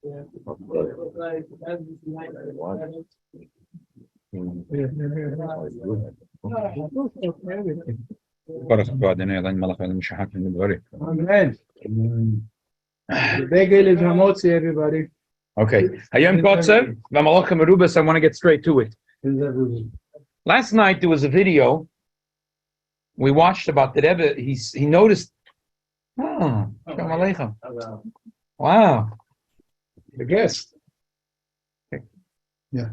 Baruch Hu Adonai Eloheinu melech haolam she'achnu b'dvarim. Amen. The bagel is hamotzi, everybody. Okay. Hayom Kotzer, v'malachim merubas. I want to get straight to it. Last night there was a video we watched about the Rebbe. He noticed. Oh, Shalom Aleichem. Wow. The guest. Yeah.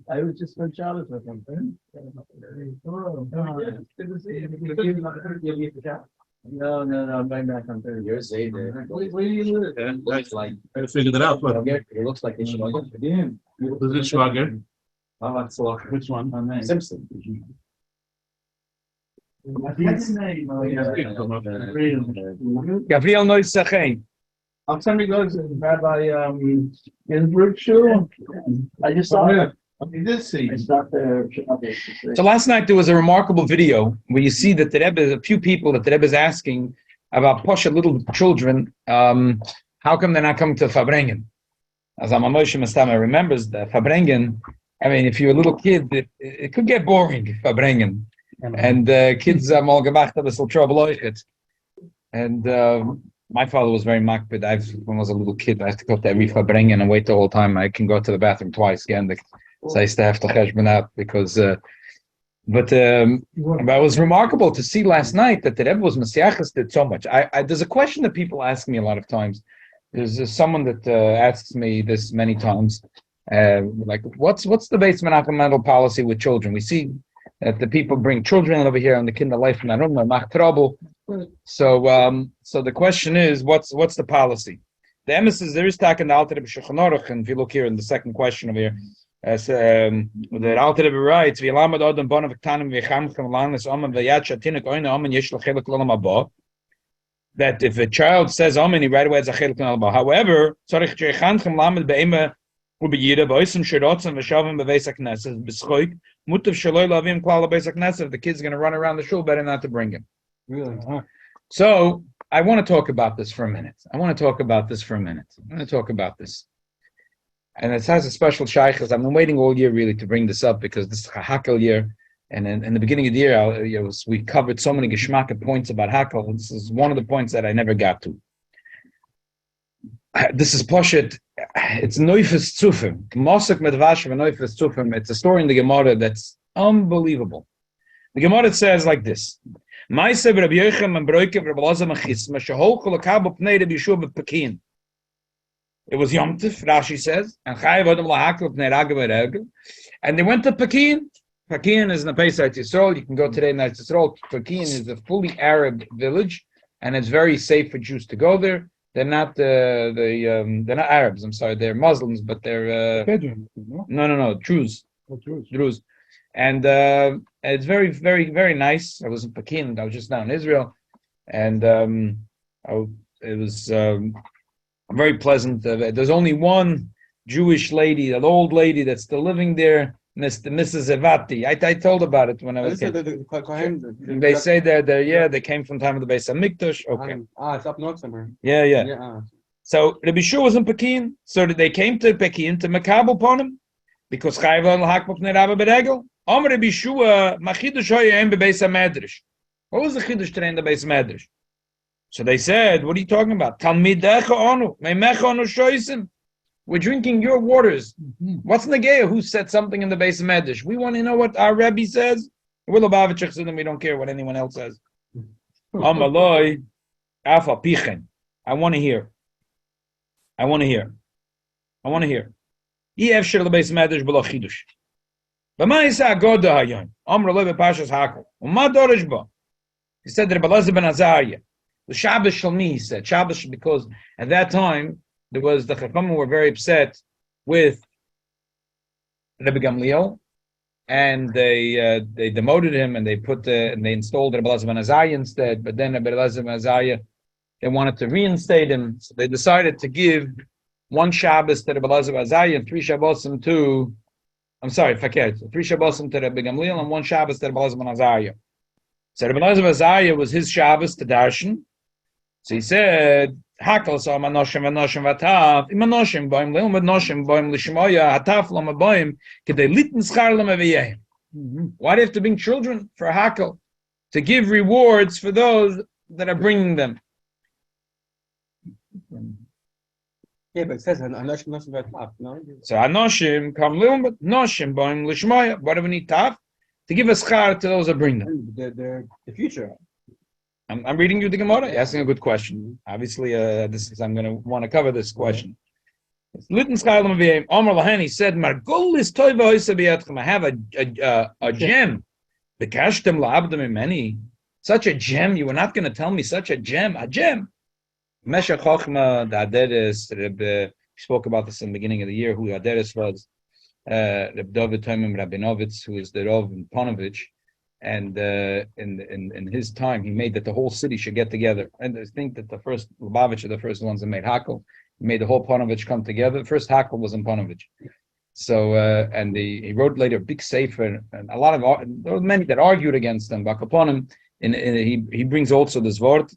I was just on Charlotte with him. No, I'm going back on Thursday. You're saying that. Where do you live? Looks like I figured it out, but it looks like it's Yeah. who's this Schwager? Which one? Simpson. Gabriel Noissachein. Somebody goes to Rabbi Ginsburg shul. I just saw it. You did see. I stopped there. So last night there was a remarkable video where you see that the Rebbe, a few people that the Rebbe is asking about Posha little children, how come they're not coming to Fabrengen? As Moshe Mastama remembers, the Fabrengen, I mean, if you're a little kid, it could get boring, Fabrengen. And kids are mal gemacht, a little trouble. And my father was very makbid. When I was a little kid, I had to go to every Fabrengen and wait the whole time. I can go to the bathroom twice again. So I used to have to cheshbon out because, but it was remarkable to see last night that the Rebbe was Messiachas did so much. There's a question that people ask me a lot of times. There's someone that asks me this many times, like, what's the base mental policy with children? We see that the people bring children over here and the kinder life and I don't know, make trouble. So the question is, what's the policy? The emissaries there is talking the Alter Rebbe Shulchan Aruch, and if you look here in the second question over here. As the Alter Rebbe writes, however, that if a child says Amen, he right away has a chelik nalba. However, if the kid's going to run around the shul, better not to bring him. Really? So I want to talk about this for a minute. I want to talk about this. And it has a special shaykhs. I've been waiting all year really to bring this up because this is a hakel year. And in the beginning of the year, we covered so many geschmack points about hakel. This is one of the points that I never got to. This is Poshet. It's Neufes Zufim. Mosek mit Vashem and Neufes Zufim. It's a story in the Gemara that's unbelievable. The Gemara says like this. Ma'aseh Rabbi Yochanan and Broike Rabbi Elazar Mechisma sheholchu lekabel pnei Rabbi Yeshua b'Pekin. It was Yom Tov, Rashi says, and Chayav Adam lahakol pnei Ragel v'Regel, and they went to Pekin. Pekin is in the Pesach Yisrael. You can go today in Yisrael. Pekin is a fully Arab village, and it's very safe for Jews to go there. They're not they're not Arabs. I'm sorry, they're Muslims, but they're no Druze. Druze, and it's very, very, very nice. I was in Pekin. I was just now in Israel, and it was very pleasant. There's only one Jewish lady, an old lady that's still living there. Mrs. Evati. I told about it when I was a kid. They say they came from time of the Beis Hamikdash. Okay. It's up north somewhere. Yeah. So Rabbi Shua was in Pekin. So they came to Pekin to Makabel upon him because Chayav Hakmot Nerabba Beregel. Amr Rabbi Shua Machidush Hoyem beBeis HaMedrash. What was the chidush today in the Beis Medrash? So they said, "What are you talking about? Talmidecha anu, meimecha anu shoysim." We're drinking your waters. What's Nageya? Who said something in the Beis Medrash? We want to know what our Rabbi says. We're Lubavitcher Chassidim. We don't care what anyone else says. Amaloi, Alpha Pichen. I want to hear. Yef shel Beis Medrash b'lo chidush. B'ma yisa agoda hayon. Amr lo b'pashas hakel. U'ma dorish bo. He said Rabbi Elazar ben Azariah. The Shabbos Shalmi, he said. Shabbos, because at that time, the Chachamim were very upset with Rabbi Gamliel, and they demoted him, and they installed Rabbi Elazar ben Azariah instead. But then Rabbi Elazar ben Azariah, they wanted to reinstate him, so they decided to give one Shabbos to Rabbi Elazar Azariah, and 3 Shabbosim to, I'm sorry, fakert, 3 Shabbosim to Rabbi Gamliel, and 1 Shabbos to Rabbi Elazar ben Azariah. So Rabbi Elazar ben Azariah was his Shabbos to Darshan. So he said, Hakel so manoshim v'noshim v'atav, imanoshim boim le'um v'noshim boim l'shmoya, hataf l'ma boim, kedei litn schar l'ma v'yehim. Why do you have to bring children for Hakel? To give rewards for those that are bringing them. Yeah, but it says anoshim noshim v'atav, no? So anoshim come le'um v'noshim boim l'shmoya. What do we need taf? To give a schar to those that bring them. The future. I'm reading you the Gemara. You're asking a good question. Obviously, I'm going to want to cover this question. Litten Schalam Aviyim, Omer Lahani said, Margol is toiva hoisa biyatchem. I have a gem. Bekashtem la'abdem imeni. Such a gem. You were not going to tell me such a gem. A gem. Mesha Chochma, the Aderes, we spoke about this in the beginning of the year, who Aderes was. Reb David Tomim Rabinovitz, who is the Rov in Ponovich. And in his time, he made that the whole city should get together. And I think that the first Lubavitch are the first ones that made Hakel. He made the whole Ponovich come together. The first Hakel was in Ponovich. So and he wrote later a big sefer, and there were many that argued against him. Bakaponim, he brings also this word,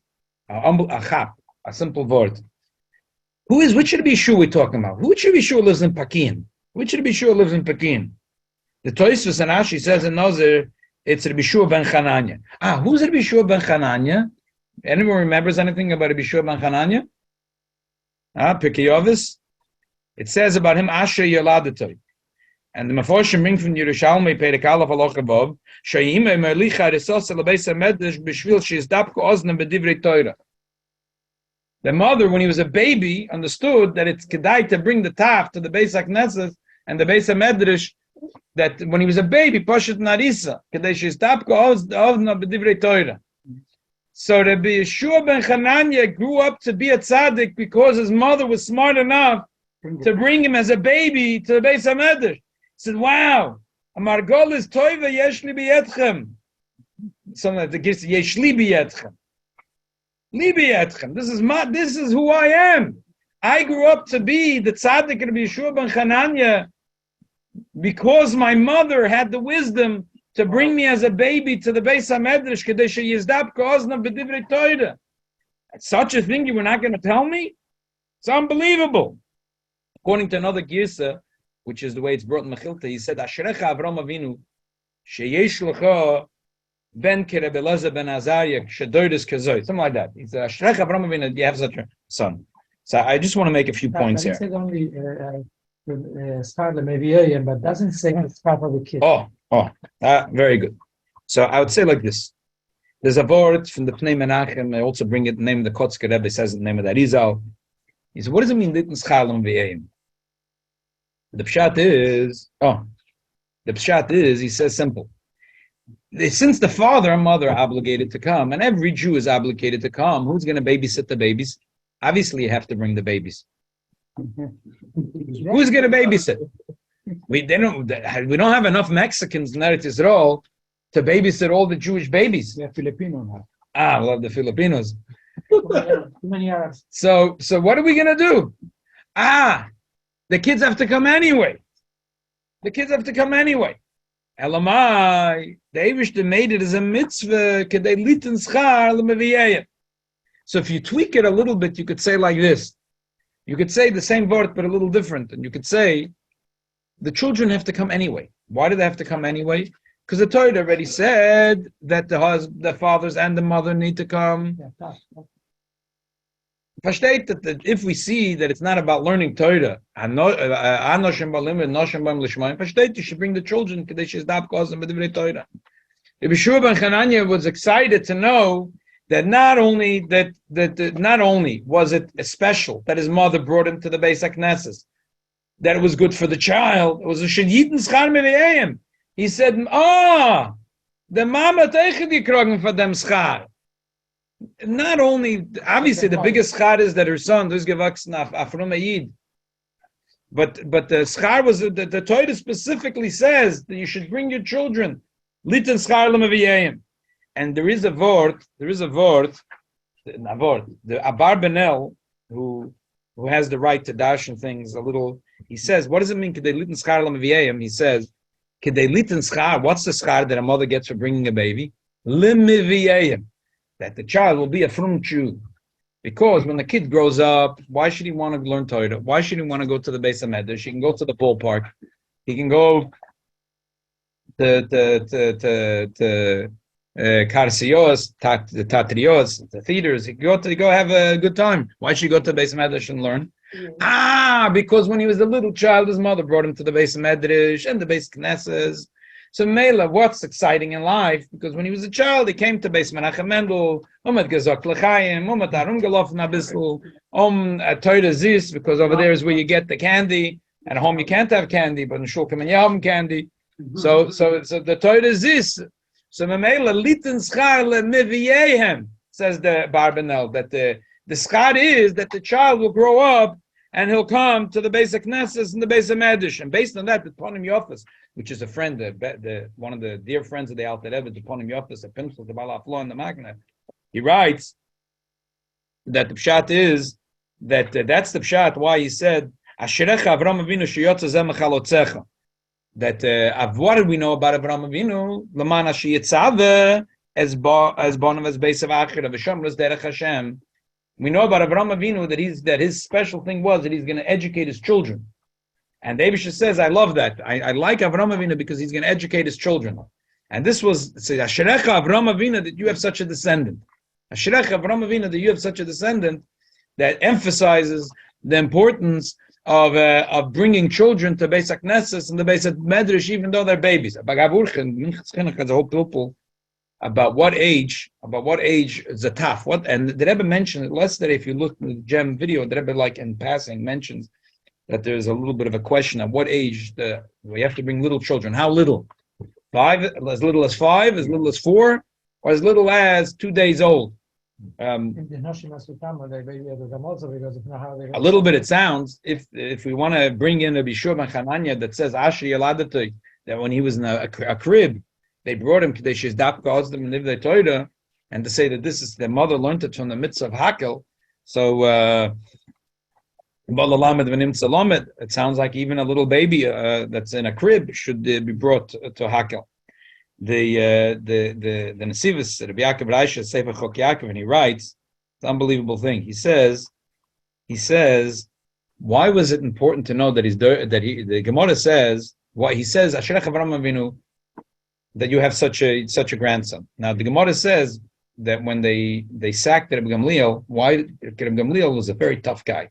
a simple word. Which should be shul we're talking about? Which should be shul lives in Pakin? Which should be shul lives in Pakin? The Tosfos and Ashi says in Nazir, it's Rabbi Shua ben Chananya. Who's Rabbi Shua ben Chananya? Anyone remembers anything about Rabbi Shua ben Chananya? Pirkei Avos. It says about him, Asher Yoladatai. And the Meforshim bring from Yerushalmi, Perek Aleph Halacha Vav, Shayimei Merlicha Risos Lebeis HaMedrash B'Shvil Sheyizdapku Oznem B'Divrei Torah. The mother, when he was a baby, understood that it's kedai to bring the taf to the Beis HaKnesset and the Beis HaMedrash, that when he was a baby, Poshet Narisa, kedai Sheyizdapku Oznem B'Divrei Torah. So Rabbi Yeshua ben Chananya grew up to be a tzaddik because his mother was smart enough to bring him as a baby to the Beis HaMedrash. He said, wow, Amargol is toiva yeshli biyetchem. Something like the Gis yeshli biyetchem. Li biyetchem. This is who I am. I grew up to be the tzaddik Rabbi Yeshua ben Chananya because my mother had the wisdom to bring me as a baby to the Beis HaMedrash kedei sheyizdap ko'oznav b'divrei Torah. Such a thing you were not going to tell me? It's unbelievable. According to another girsa, which is the way it's brought in Mechilta, he said, Ashrecha Avram Avinu, sheyesh lecha ben ke Rabbi Elazar ben Azariah, shedoides kezoy. Something like that. He said, Ashrecha Avram Avinu, you have such a son. So I just want to make a few points here. It said only Scarlet maybe, but doesn't say Scar for the kid. Very good. So I would say like this. There's a word from the Pnei Menachem, I also bring it, the name of the Kotzker Rebbe says the name of the Arizal. He said, what does it mean, Litn Schalam V'Yeyim? The pshat is, he says simple. Since the father and mother are obligated to come, and every Jew is obligated to come, who's going to babysit the babies? Obviously, you have to bring the babies. Who's going to babysit? We don't have enough Mexicans in Eretz Yisrael to babysit all the Jewish babies. Yeah, Filipino now. We'll have the Filipinos. Too many Arabs. So what are we going to do? The kids have to come anyway. Elamai, the Eivishter made it as a mitzvah. Kedei liten schar l'meviyayim. So if you tweak it a little bit, you could say like this. You could say the same word, but a little different. And you could say, the children have to come anyway. Why do they have to come anyway? Because the Torah already said that the fathers and the mother need to come. Versteht that if we see that it's not about learning Torah, versteht you should bring the children. Rabbi Shua ben Chananya was excited to know that not only was it a special that his mother brought him to the Beis HaKnesset, that it was good for the child. It was a sheyiten schar meviyayim. He said, the mama teichel gekrogen for them schar. Not only, obviously, the biggest schar is that her son is gewachsen afrom Yid. But the schar was, the Torah specifically says that you should bring your children. Liten schar l'meviyayim. And there is a word, the Abar Benel, who who has the right to darshan things a little. He says, what does it mean? Kedei litin schar l'meviyayim? He says, kedei litin schar. What's the schar that a mother gets for bringing a baby? L'meviyayim, that the child will be a frum Jew. Because when the kid grows up, why should he want to learn Torah? Why should he want to go to the Beis HaMedrash? He can go to the ballpark. He can go to Karsios, the Tatrios, the theaters. He can go have a good time. Why should he go to the Beis HaMedrash and learn? Because when he was a little child, his mother brought him to the Beis HaMedrash and the Beis Knesses. So Mela, what's exciting in life? Because when he was a child, he came to Beis Menachem Mendel, at Gezok L'chaim, at Arum Gelaufen Abissel, at Torah Zis, because over there is where you get the candy. At home you can't have candy, but in shul come and you have candy. So the Torah Zis. So Mela Litin Schar LeMiviehem, says the Barbanel, that the schar is that the child will grow up and he'll come to the Beis Knesses and the Beis HaMedrash. And based on that, the Ponim Yofis, which is a friend, one of the dear friends of the Alter Rebbe, the Ponim Yofis, a pencil, the Balaflo and the Magna, he writes that the pshat is that that's the pshat why he said, Asherecha Avram Avinu sheyotza zeh mechalotzecha. That what do we know about Avram Avinu? L'man ashiyitzave as bonav as beis of achir of Hashem derech Hashem. We know about Avram Avinu that his special thing was that he's going to educate his children. And the Eibusha says, I love that. I like Avram Avinu because he's going to educate his children. And this was, Asherecha Avram Avinu, that you have such a descendant. Asherecha Avram Avinu, that you have such a descendant, that emphasizes the importance of bringing children to Beis HaKnesses and the Beis HaMedrash, even though they're babies. There's a whole people about what age is a tough. And the Rebbe mentioned it less that if you look at the Gem video, the Rebbe like in passing mentions that there's a little bit of a question of what age we have to bring little children. How little? 5, as little as 5, as little as 4, or as little as 2 days old. A little bit it sounds, if we want to bring in a Bishur Ben Chananya that says Asher Yaladati, that when he was in a crib, they brought him to the Shizdap caused them and live their Torah, and to say that this is their mother learned it from the mitzvah of Hakel. So it sounds like even a little baby that's in a crib should be brought to Hakel. The Nesivis, Rabbi Yaakov Reisha, Sefer Chok Yaakov, and he writes, it's an unbelievable thing. He says, why was it important to know that the Gemara says, why he says, Asherech Avram Avinu, that you have such a grandson. Now the Gemara says that when they sacked Rabbi Gamliel, why Rabbi Gamliel was a very tough guy.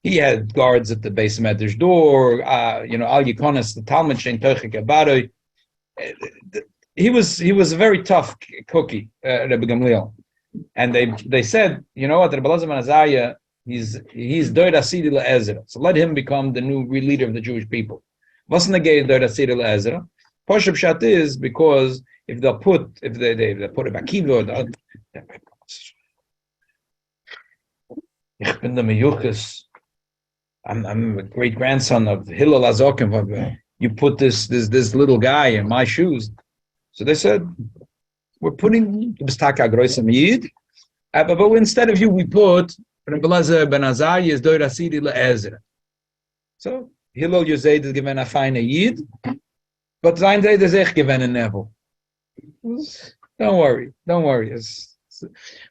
He had guards at the Beis HaMedrash door, Al Yikonis, the Talmud Shein Tochik Abaroi. He was a very tough cookie, Rabbi Gamliel. And they said, you know what, Rabbi Elazar ben Azariah, he's Doir Asiri LeEzra. So let him become the new leader of the Jewish people. What's negay Doir Asiri LeEzra? Poshup Pshat is because if they put a Bakiva, Ich bin der Meyuchas. I'm a great grandson of Hillel Azokim. You put this little guy in my shoes. So they said, we're putting but instead of you, we put Rabbi Elazar ben Azariah is Doir Asiri LeEzra. So Hillel Yoseid is given a fine Yid, but sein Seid is echt given a Nevel. Don't worry.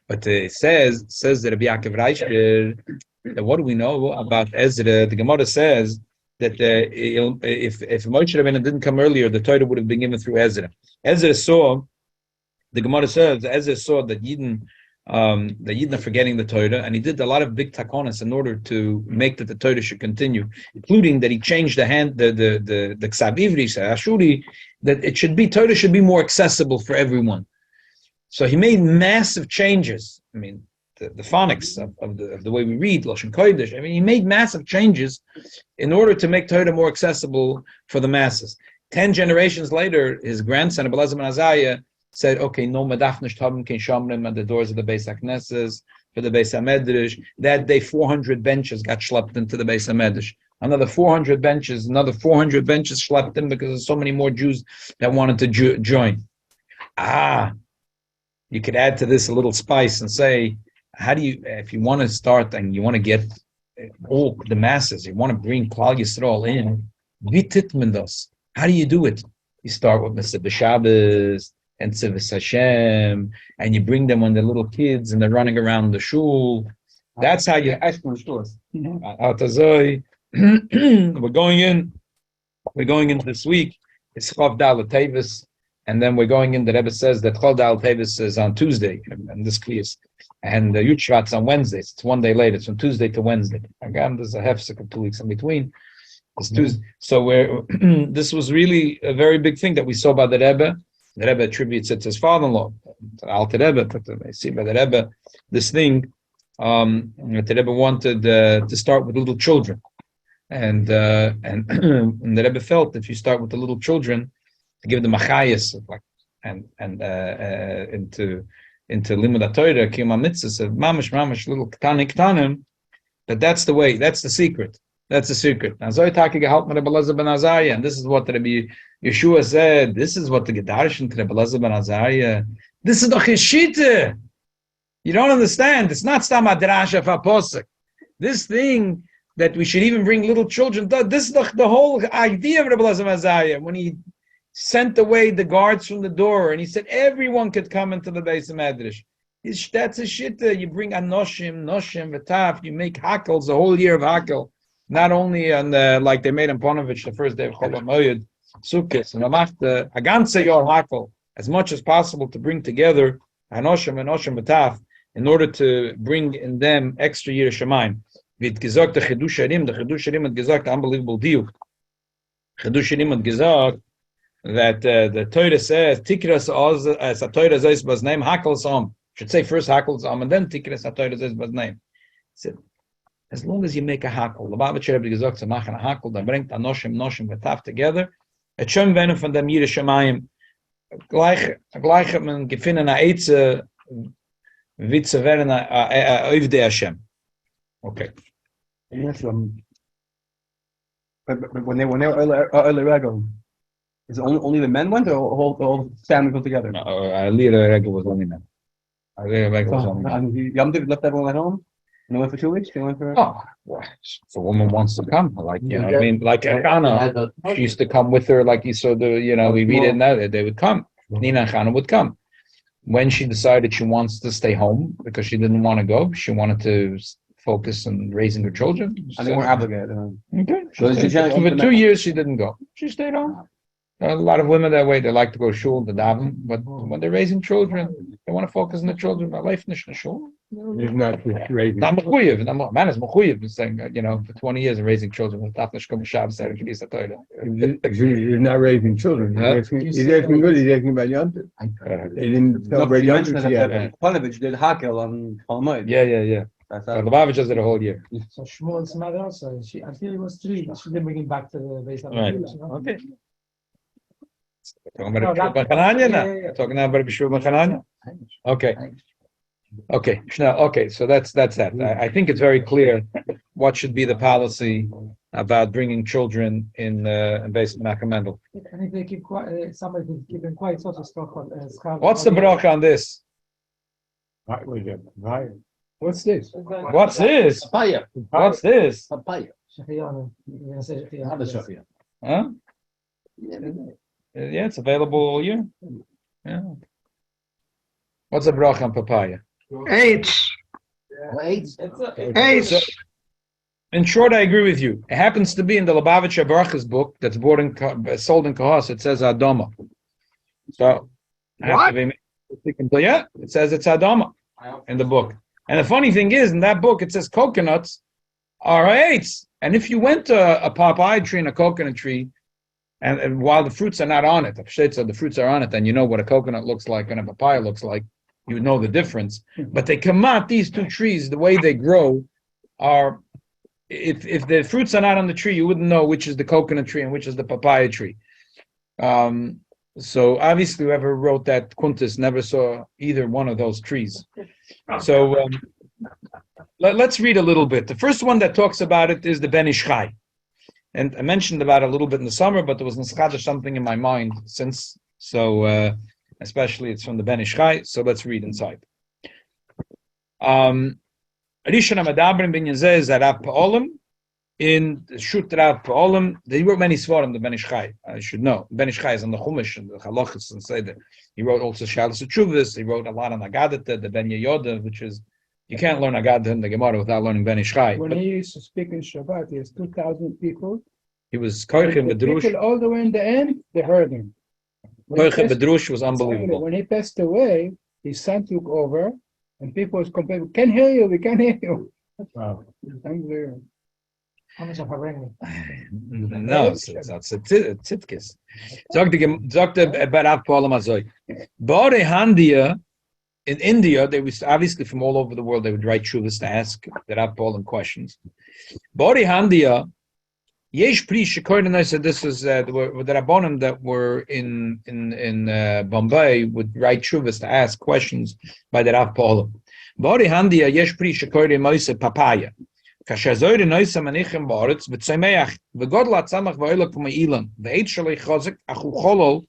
But it says that Rabbi Yaakov Reisha, that what do we know about Ezra? The Gemara says that if Moshe Rabbeinu didn't come earlier, the Torah would have been given through Ezra. The Gemara says Ezra saw that Yidden are forgetting the Torah, and he did a lot of big takonas in order to make that the Torah should continue, including that he changed the Ksav Ivri, Ashuri, that Torah should be more accessible for everyone. So he made massive changes. I mean, the phonics of the way we read Lashon Kodesh. I mean, he made massive changes in order to make Torah more accessible for the masses. 10 generations later, his grandson, Rabbi Elazar ben Azariah, said, okay, no madafnish tabim kein shamrim at the doors of the Beis HaKnesses, for the Beis HaMedrash. That day, 400 benches got schlepped into the Beis HaMedrash. Another 400 benches schlepped in because there's so many more Jews that wanted to join. You could add to this a little spice and say, how do you, if you want to start and you want to get all the masses. You want to bring Klal Yisrael in. Vititmendos. How do you do it? You start with Mr. B'Shabbos and Teves Hashem, and you bring them when they're little kids and they're running around the shul. That's how you. Ice cream stores. We're going in. We're going in this week. It's Chav Dal Teves, and then we're going in. The Rebbe says that Chav Dal Teves is on Tuesday, and this clears, and the Yud Shvat's on Wednesdays. It's one day later. It's from Tuesday to Wednesday. Again, there's a hefsek of 2 weeks in between. It's Tuesday. So we're this was really a very big thing that we saw by the Rebbe. The Rebbe attributes it to his father-in-law, to Alter Rebbe. But I see by the Rebbe this thing. The Rebbe wanted to start with little children, and and the Rebbe felt if you start with the little children, to give them a chayas and into limud Torah, kiyum mitzvahs, mamash little ktanim, that's the way. That's the secret. That's the secret. And Zoy Taki gehalten Rebbe Elazar ben Azariah, and this is what Rebbe Yeshua said. This is what the Gedarshan to Rebbe Elazar ben Azariah. This is the Cheshita. You don't understand. It's not Stam Adrasha Faposek. This thing that we should even bring little children. This is the whole idea of Rebbe Elazar ben Azariah when he sent away the guards from the door and he said everyone could come into the base of Medrash. That's a shita. You bring Anoshim, Noshim, V'taf. You make hackles, the whole year of hackle. Not only on like they made in Ponovich the first day of Chol HaMoed, Sukkot, and Amachta, a ganze yor hakel, as much as possible to bring together Anoshim and Noshim V'taf in order to bring in them extra Yireh Shamayim. Wird gesagt, the Chidush Harim had gesagt, unbelievable deal. Chidush Harim had gesagt that the Torah says, Tikras as a Torah says was name hakel som. Should say first hakel som and then Tikras a Torah says was name. He said, as long as you make a hakel, the Babach Rebbe gesagt, to machen a hakel, dann bringt Anoshim, Noshim, V'taf together, et schon werden von dem Yireh Shamayim, gleich hat man gefunden a Eitze, wie zu werden a Oivdei Hashem. Okay. Yes, but when they were early regal, is it only the men went or the whole family go together? No, Lira Regel was only men. Lira Regel was only men. And Yom Tov left everyone at home? And they went for 2 weeks? They went for... Oh, well, if a woman wants to come, like, you know what I mean? Like Chana, she used to come with her, like you saw we read it now, they would come. Nina and Chana would come. When she decided she wants to stay home because she didn't want to go, she wanted to focus on raising her children. And they weren't obligated. Okay. So For 2 years, she didn't go. She stayed home. A lot of women that way, they like to go to shul, to daven, but when they're raising children, they want to focus on the children. My life is not shul. It's not just raising. Not mechuyev. Man is mechuyev, saying for 20 years of raising children, it's not raising children. He's asking good. He's asking about Yom Tov. They didn't celebrate Yom Tov yet. Ponovich did hakel on Palmoid. Yeah. That's The Lubavitch does it a whole year. So Shmuel's mother also, until he was 3, she didn't bring him back to the base of the Right. village, Okay. Talking about Bishul Ben Chananya now. Yeah. Talking now about Bishul Ben Chananya. Okay. Okay. So that's that. I think it's very clear what should be the policy about bringing children in base Menachem Mendel. And if they keep quiet, somebody could keep them quiet, sort of stuff on What's the Beracha on this? What's this? What's this? Papaya. What's this? Papaya. Huh? Yeah, it's available all year. Yeah. What's the Beracha on papaya? Eight. So, in short, I agree with you. It happens to be in the Lubavitcher Beracha's book that's sold in Kahos. It says Adoma. So, yeah, it says it's Adoma in the book. And the funny thing is, in that book, it says coconuts are eights. And if you went to a papaya tree and a coconut tree, and while the fruits are not on it, the fruits are on it, and you know what a coconut looks like and a papaya looks like, you know the difference. But they come out, these two trees, the way they grow are, if the fruits are not on the tree, you wouldn't know which is the coconut tree and which is the papaya tree. So obviously whoever wrote that Kuntis never saw either one of those trees. So let's read a little bit. The first one that talks about it is the Ben Ish Chai. And I mentioned about it a little bit in the summer, but there was something in my mind since. So especially it's from the Ben Ish Chai. So let's read inside. Rishon Amadabrim bin Yazeh is Rav Pa'olim in Shut Rav Pa'olim. He wrote many svarim, the Ben Ish Chai. I should know. Ben Ish Chai is on the Chumash and the Halachas and say that he wrote also Shalas Teshuvos. He wrote a lot on Agadata, the Ben Yehoda, which is you can't learn Agadata in the Gemara without learning Ben Ish Chai. When But he used to speak in Shabbat, he has 2,000 people. he was Koichem The Bedrush. people all the way in the end, they heard him. When he Koichem passed- Bedrush was unbelievable. When he passed away, his son took over, and people was complaining, "We can't hear you, we can't hear you." Wow. Unbelievable. How much of a ring? No, it's a Tzidkis. Sagt der Berav Pa'olim Azoy. Bore Handia, in India, they was obviously from all over the world, they would write shuvas to ask the Rav Pa'olim questions. Bore Handia, Yesh Pri Shekorin, I said this is the Rabbonim that were in Bombay would write shuvas to ask questions by the Rav Pa'olim. Bore Handia, Yesh Pri Shekorin, Moise Papaya. Kasher zoyre noise manichem baaretz v'tzemeach v'godl atzamach v'oilak v'ma'ilan v'eit shalei chazek achu cholol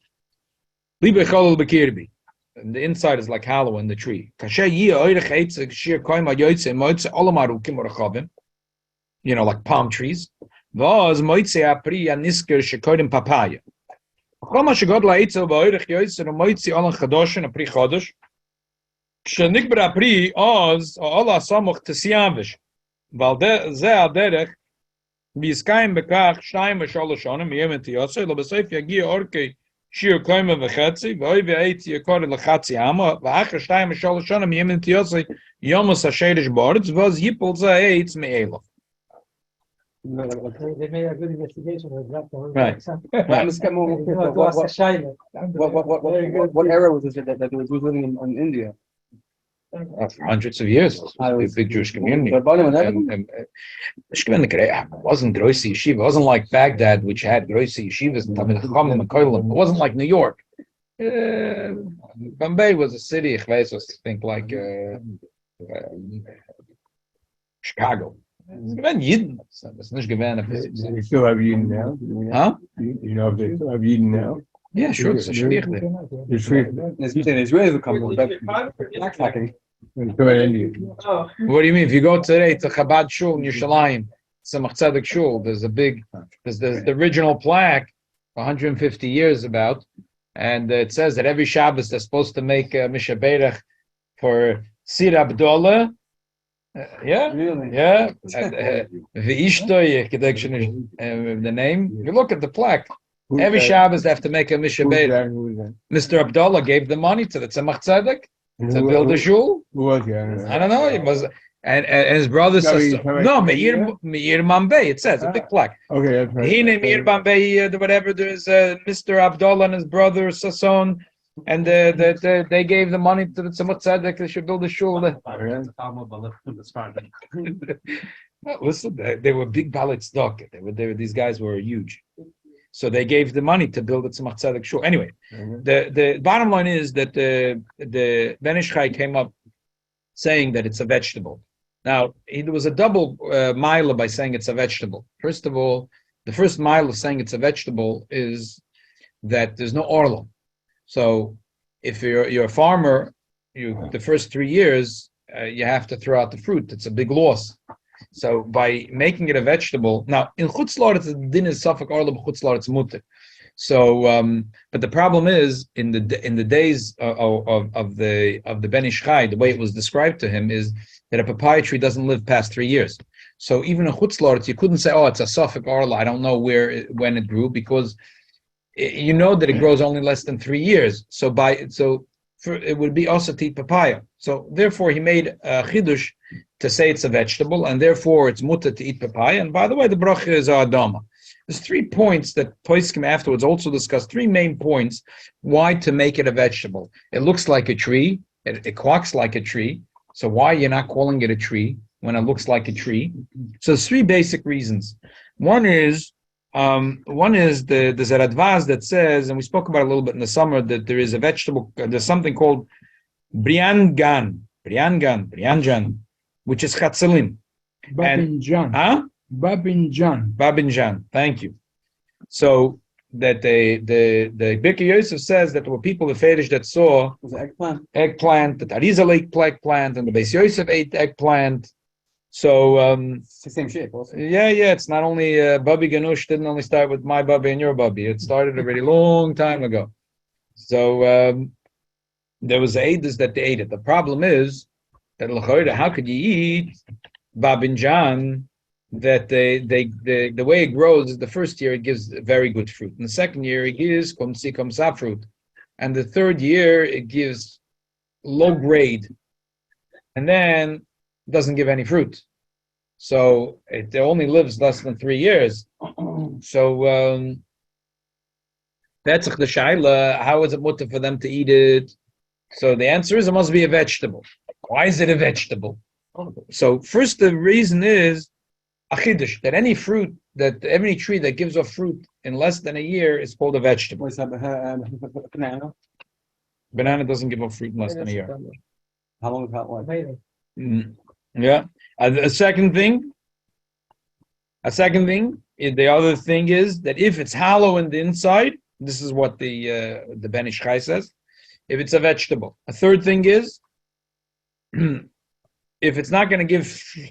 libe cholol b'kirbi. And the inside is like hollow in the tree. Kasher yiyah oirech eitzeg shir koima yoytze moitze olam arukim orachavim, like palm trees. V'oz moitze apri anisker shekorim papaya. Choma shegodl eitzeg v'oirech yoytze moitze olam chadoshin apri chadosh. Kshenikber apri oz ola samoch tesyavish. Weil ze aderech biskaim bekach shtayim v'shalosh shonim yemen tiyosei lo besoif yagi orkei shir koima v'chetzi v'oi v'eit yekor l'chatzi ama v'achar shtayim v'shalosh shonim yemen tiyosei yomos hasherish b'oretz v'oz yipol ze eitz me'elov. They made a good investigation with that. Right. What era was this that there was living in India? For hundreds of years, it was a big Jewish community. It wasn't Groisi Yeshiva. It wasn't like Baghdad, which had Groisi Yeshivas and Talmid Chachamim and Kollel. It wasn't like New York. Bombay was a city, I think, like Chicago. It's gewesen Yidden. It's not gewesen. They still have Yidden now. Huh? You know if they still have Yidden now? Yeah, sure. It's a shliach there. It's free. Israelis will come backpacking. It's still in India. What do you mean? If you go today to Chabad Shul in Yerushalayim, Tzemach Tzedek Shul, there's the original plaque, 150 years about, and it says that every Shabbos they're supposed to make Misha Berach for Sir Abdullah. Yeah, Really? yeah. V'ishtoy, the name. You look at the plaque. Every Shabbos they have to make a Misha Berach. Mr. Abdullah gave the money to the Tzemach Tzedek to build a shul. Who was he? I don't know. It was, and his brother says, no, Meir Mambay. It says a big plaque. Okay, that's right. He named Meir Mambay, whatever. There's Mr. Abdullah and his brother Sasson, and they gave the money to the Tzemach Tzedek. They should build a shul. Listen, they were big ballet stock. These guys were huge. So they gave the money to build the Tzemach Tzedek shul. Anyway, the bottom line is that the Ben Ish Chai came up saying that it's a vegetable. Now, there was a double mile by saying it's a vegetable. First of all, the first mile of saying it's a vegetable is that there's no orlo. So if you're a farmer, the first 3 years, you have to throw out the fruit. It's a big loss. So by making it a vegetable, now in Chutz La'aretz the din is Safek Orlo, Chutz La'aretz mutter. So, but the problem is in the days of the Ben Ish Chai, the way it was described to him is that a papaya tree doesn't live past 3 years. So even in Chutz La'aretz, you couldn't say, oh, it's a Safek Orlo. I don't know when it grew, because you know that it grows only less than 3 years. So it would be also to eat papaya. So therefore, he made a chidush to say it's a vegetable, and therefore it's mutter to eat papaya. And by the way, the bracha is adama. There's 3 points that Poskim afterwards also discussed. 3 main points why to make it a vegetable. It looks like a tree. It quacks like a tree. So why you're not calling it a tree when it looks like a tree? So there's 3 basic reasons. One is the Zeradvaz that says, and we spoke about it a little bit in the summer, that there is a vegetable, there's something called briangan, which is chatzelim. Babinjan. Huh? Babinjan. Thank you. So that the Birkei Yosef says that there were people of Ferish that saw Was it eggplant? eggplant, the Arizal eggplant, and the Beis Yosef ate eggplant. So It's the same shape also. yeah, it's not only Bubby Ganush didn't only start with my Bubby and your Bubby. It started already long time ago. So there was Aedis that they ate it. The problem is that how could you eat Babinjan that the way it grows is the first year it gives very good fruit. In the second year it gives komsa fruit. And the third year it gives low grade. And then doesn't give any fruit. So it only lives less than 3 years. So that's the shaila. How is it mutter for them to eat it? So the answer is it must be a vegetable. Why is it a vegetable? So first the reason is achidush, that any tree that gives off fruit in less than a year is called a vegetable. What's that? Banana? Banana doesn't give off fruit in less than a year. How long is that like? Maybe. Yeah. A second thing, the other thing is that if it's hollow in the inside, this is what the Ben Ish Chai says, if it's a vegetable. A third thing is, if it's not going to give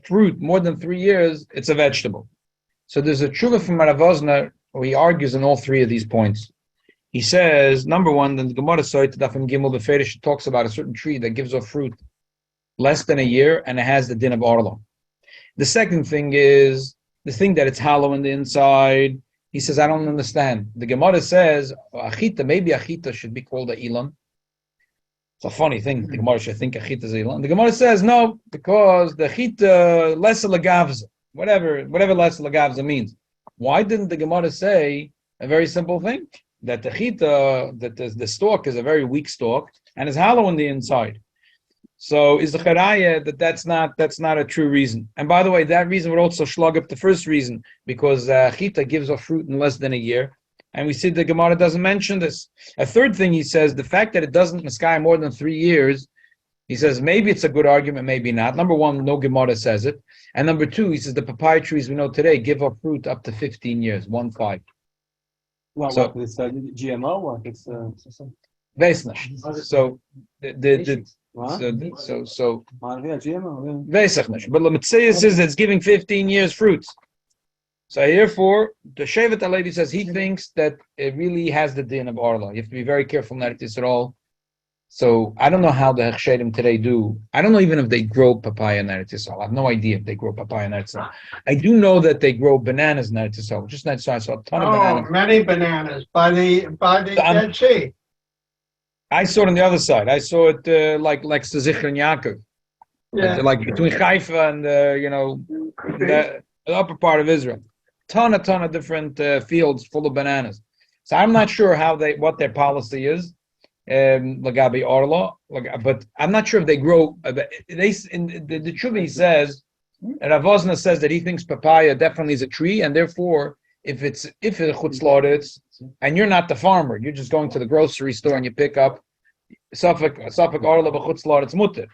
fruit more than 3 years, it's a vegetable. So there's a tshuva from Rav Wosner where he argues on all three of these points. He says, number one, the Gemara Sot Dafim Gimel Beferish talks about a certain tree that gives off fruit less than a year and it has the din of Arlo. The second thing is the thing that it's hollow in the inside. He says, I don't understand. The Gemara says, maybe Achita should be called a Ilan. It's a funny thing. The Gemara should think Achita is a Ilan. The Gemara says, no, because the Achita, lesser lagavza, whatever lesser lagavza means. Why didn't the Gemara say a very simple thing? That the Achita, that the stalk is a very weak stalk and is hollow on the inside. So is the charaya that's not a true reason. And by the way, that reason would also slug up the first reason because chita gives off fruit in less than a year, and we see the Gemara doesn't mention this. A third thing he says, the fact that it doesn't meskaya more than 3 years, he says maybe it's a good argument, maybe not. Number one, no Gemara says it, and number two, he says the papaya trees we know today give off fruit up to 15 years, 1-5. Well, So- what, it's GMO? What it's Vesnash. So the what? so Yeah, GMO. Vesach nicht. But Lametzias says it's giving 15 years fruits. So therefore, the Shevet HaLevi says he thinks that it really has the din of Arla. You have to be very careful not to at all. So I don't know how the Hechshedim today do. I don't know even if they grow papaya in Eretz Yisrael. I have no idea if they grow papaya in Eretz Yisrael. I do know that they grow bananas in Eretz Yisrael. Just not so I saw a ton of bananas. Many bananas by the I'm- Dead Sea. I saw it on the other side. I saw it like Zichron Yaakov. Like between Haifa and the upper part of Israel, ton of different fields full of bananas. So I'm not sure what their policy is, Lagabi Orla, but I'm not sure if they grow. The Chubi says, and Rav Wosner says that he thinks papaya definitely is a tree, and therefore if it's chutzlot, and you're not the farmer, you're just going to the grocery store and you pick up Suffolk Orla b'chutzlot, it's mutter.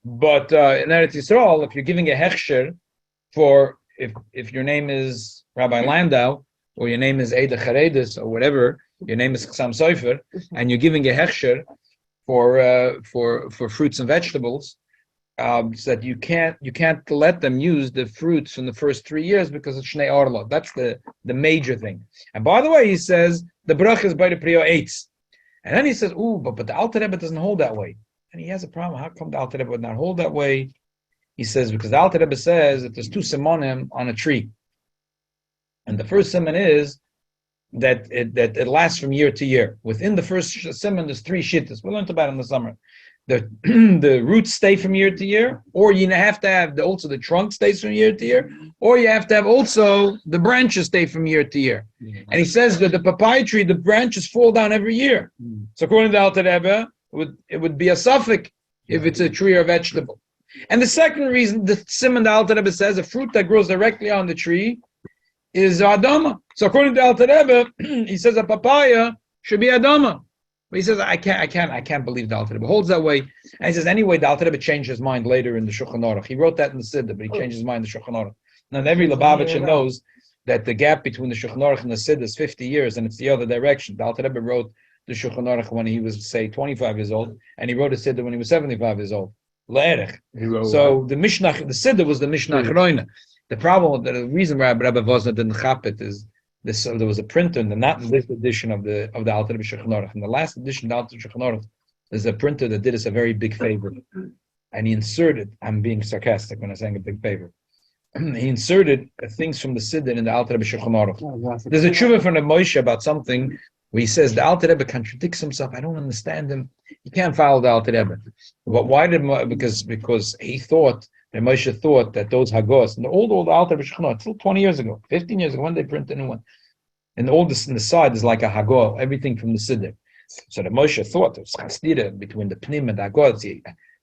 But in Eretz Yisrael, if you're giving a hechsher for if your name is Rabbi Landau or your name is Eida Charedis or whatever, your name is Chassam Sofer, and you're giving a hechsher for fruits and vegetables, so that you can't let them use the fruits in the first 3 years because it's Shnei Orla. That's the major thing. And by the way, he says the Beracha is by the Priya Eitz. And then he says, but the Alter Rebbe doesn't hold that way. And he has a problem. How come the Alter Rebbe would not hold that way? He says, because the Alter Rebbe says that there's 2 simonim on a tree. And the first simon is that it lasts from year to year. Within the first simon, there's 3 shittas. We learned about it in the summer. The roots stay from year to year, or you have to have also the trunk stays from year to year, or you have to have also the branches stay from year to year. And he says that the papaya tree, the branches fall down every year. So according to the Alter Rebbe, it would be a suffix if it's a tree or vegetable. And the second reason, the Simon the Alter Rebbe says, a fruit that grows directly on the tree is Adama. So according to the Alter Rebbe, he says a papaya should be Adama. But he says, I can't believe the Alter Rebbe holds that way. And he says, anyway, the Alter Rebbe changed his mind later in the Shulchan Aruch. He wrote that in the Siddur, but he changed his mind in the Shulchan Aruch. Now, every Lubavitcher knows that the gap between the Shulchan Aruch and the Siddur is 50 years, and it's the other direction. The Alter Rebbe wrote the Shulchan Aruch when he was, say, 25 years old, and he wrote a Siddur when he was 75 years old. Le'erech. He wrote So the Mishnah, the Siddur was the Mishnah Achroina. The problem, the reason Rabbi Vosna didn't chap it is this. There was a printer, and not in this edition of the Alter Rebbe Shulchan Aruch. In the last edition of the Alter Rebbe Shulchan Aruch, there's a printer that did us a very big favor, and he inserted. I'm being sarcastic when I'm saying a big favor. He inserted things from the Siddur in the Alter Rebbe Shulchan Aruch. There's a tshuva from the Moshe about something where he says the Alter Rebbe contradicts himself. I don't understand him. He can't follow the Alter Rebbe. But why did because he thought, and Moshe thought that those Hagos, and the old Alter Rebbe Shulchan Aruch, still 20 years ago, 15 years ago, when they print a new one, and the oldest in the side is like a Hagor, everything from the Siddur. So the Moshe thought there was chastira between the Pnim and the Hagor.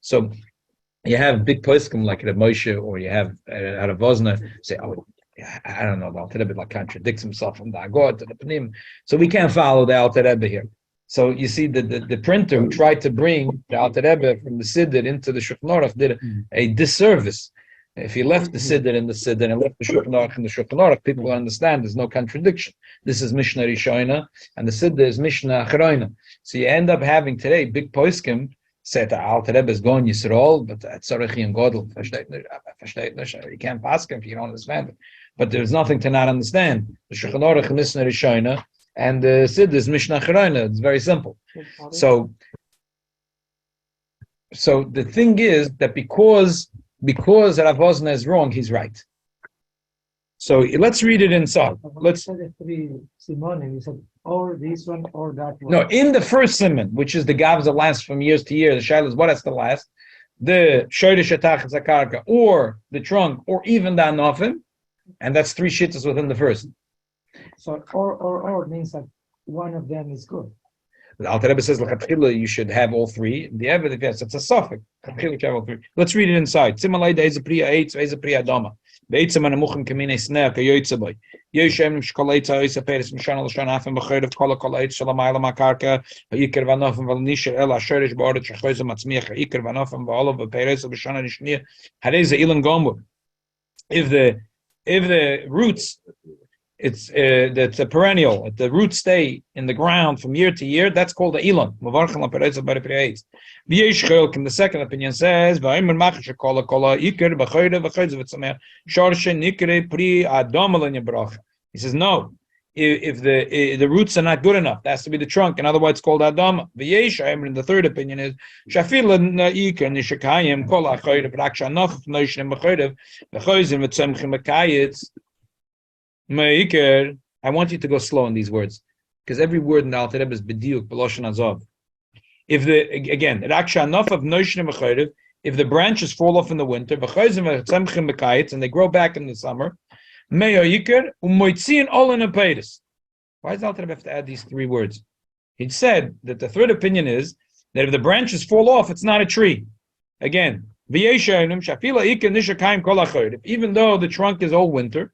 So you have big poskim like the Moshe, or you have Rav Vosna say, "Oh, I don't know, the Alter Rebbe like contradicts himself from the Hagor to the Pnim." So we can't follow the Alter Rebbe here. So you see, the printer who tried to bring the Alter Rebbe from the Siddur into the Shulchan Aruch did a disservice. If he left the Siddur in the Siddur and left the Shulchan Aruch in the Shulchan Aruch, people will understand there's no contradiction. This is Mishnah Rishona, and the Siddur is Mishnah Achroina. So you end up having today big poskim say the Alter Rebbe is going Yisrael, but Tzarachi and Godel, you can't ask him if you don't understand it. But there's nothing to not understand. The Shulchan Aruch is Mishnah Rishona, and the Siddur is Mishnah Achroina. It's very simple. So the thing is that because Rav Vosna is wrong, he's right. So let's read it inside. Let's. You said the three simonim. You said or this one or that one. No, in the first simon, which is the gavs that last from years to year, the shaila is what has to last, the shoyde shetach zakarka, or the trunk, or even the anofim, and that's three shittas within the first. So or means that one of them is good. The Alter Rebbe says l'chatchila you should have all three. The evidence, yes, it's a suffix. L'chatchila you should have all three. Let's read it inside. Simalei de'eze priya eitz, ve'eze priya dama. Be'etzem anamuchim kamine sneh kayoytze boy. Yoshem shkolaitza oisa peres mishana l'shon afim b'choyrev kola eitz shalamayla makarka ha'ikir v'anofim v'l'nisher el ha'shoresh ba'oret shechoyze matzmiach ha'ikir v'anofim v'olov v'peres v'shana rishniya hareze ilan gomur. If the roots, it's a perennial. The roots stay in the ground from year to year. That's called the ilan. And the second opinion says, he says no. If the roots are not good enough, that has to be the trunk, and otherwise it's called adama. And the third opinion is I want you to go slow in these words, because every word in the Alter Rebbe is b'diuk b'loshen azov. If if the branches fall off in the winter, and they grow back in the summer, why does the Alter Rebbe have to add these three words? He said that the third opinion is that if the branches fall off, it's not a tree. Again, even though the trunk is all winter,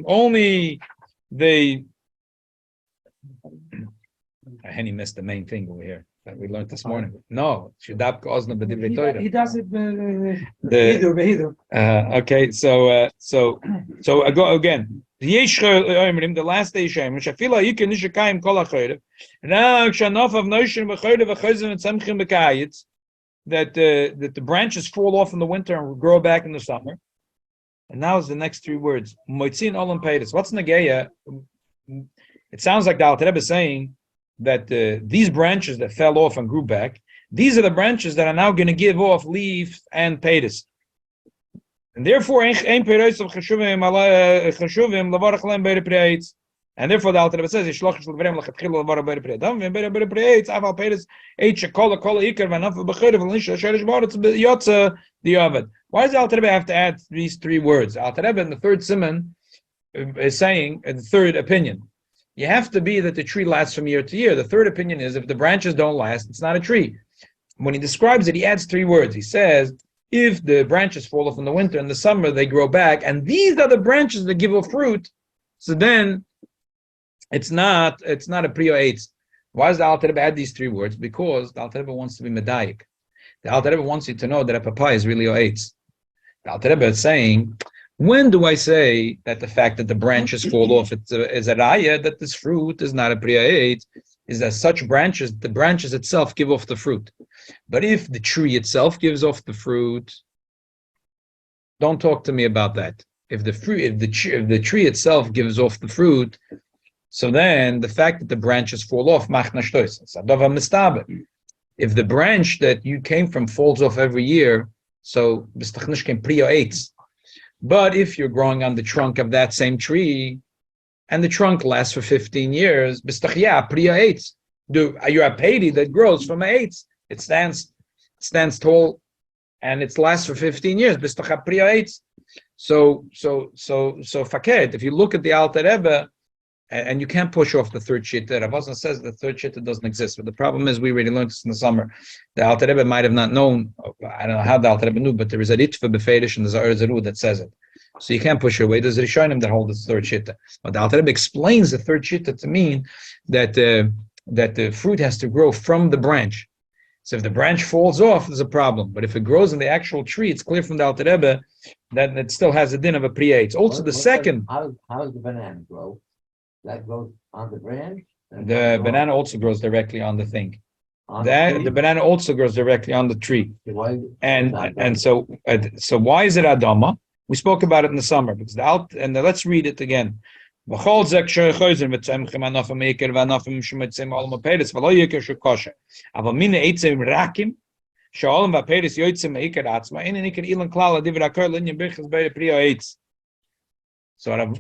only they. Henny missed the main thing over here that we learned this morning. No, He does it either. Okay, so I go again. The last day that the branches fall off in the winter and grow back in the summer. And now is the next three words. What's Nageya? It sounds like the Alter Rebbe is saying that these branches that fell off and grew back, these are the branches that are now going to give off leaves and peiros. And therefore, and therefore the Alter Rebbe says, why does the Alter Rebbe have to add these three words? The Alter Rebbe in the third simon is saying, the third opinion, you have to be that the tree lasts from year to year. The third opinion is if the branches don't last, it's not a tree. When he describes it, he adds three words. He says, if the branches fall off in the winter, in the summer they grow back, and these are the branches that give off fruit, so then it's not a priya eitz. Why does the Alter Rebbe add these three words? Because the Alter Rebbe wants to be medayik. The Alter Rebbe wants you to know that a papaya is really a eitz. The Alter Rebbe is saying, when do I say that the fact that the branches fall off is a raya that this fruit is not a priya eitz? is that such branches, the branches itself give off the fruit. But if the tree itself gives off the fruit, don't talk to me about that. If the tree itself gives off the fruit, so then the fact that the branches fall off, if the branch that you came from falls off every year, so but if you're growing on the trunk of that same tree, and the trunk lasts for 15 years, you're a pedi that grows from a eitz. It stands tall, and it lasts for 15 years. So faked. If you look at the Alter Rebbe, and you can't push off the third shitta. Rav Osna says the third shitta doesn't exist, but the problem is we already learned this in the summer. The Alter Rebbe might have not known. I don't know how the Alter Rebbe knew, but there is a ritva beferish and there's a Erzeru that says it. So you can't push it away. There's Rishonim that hold the third shitta. But the Alter Rebbe explains the third shitta to mean that the fruit has to grow from the branch. So if the branch falls off, there's a problem. But if it grows in the actual tree, it's clear from the Alter Rebbe that it still has a din of a priya. It's also the second. How does the banana grow? That grows on the branch? The banana also grows directly on the thing. The banana also grows directly on the tree. And so why is it Adama? We spoke about it in the summer because let's read it again. So Rav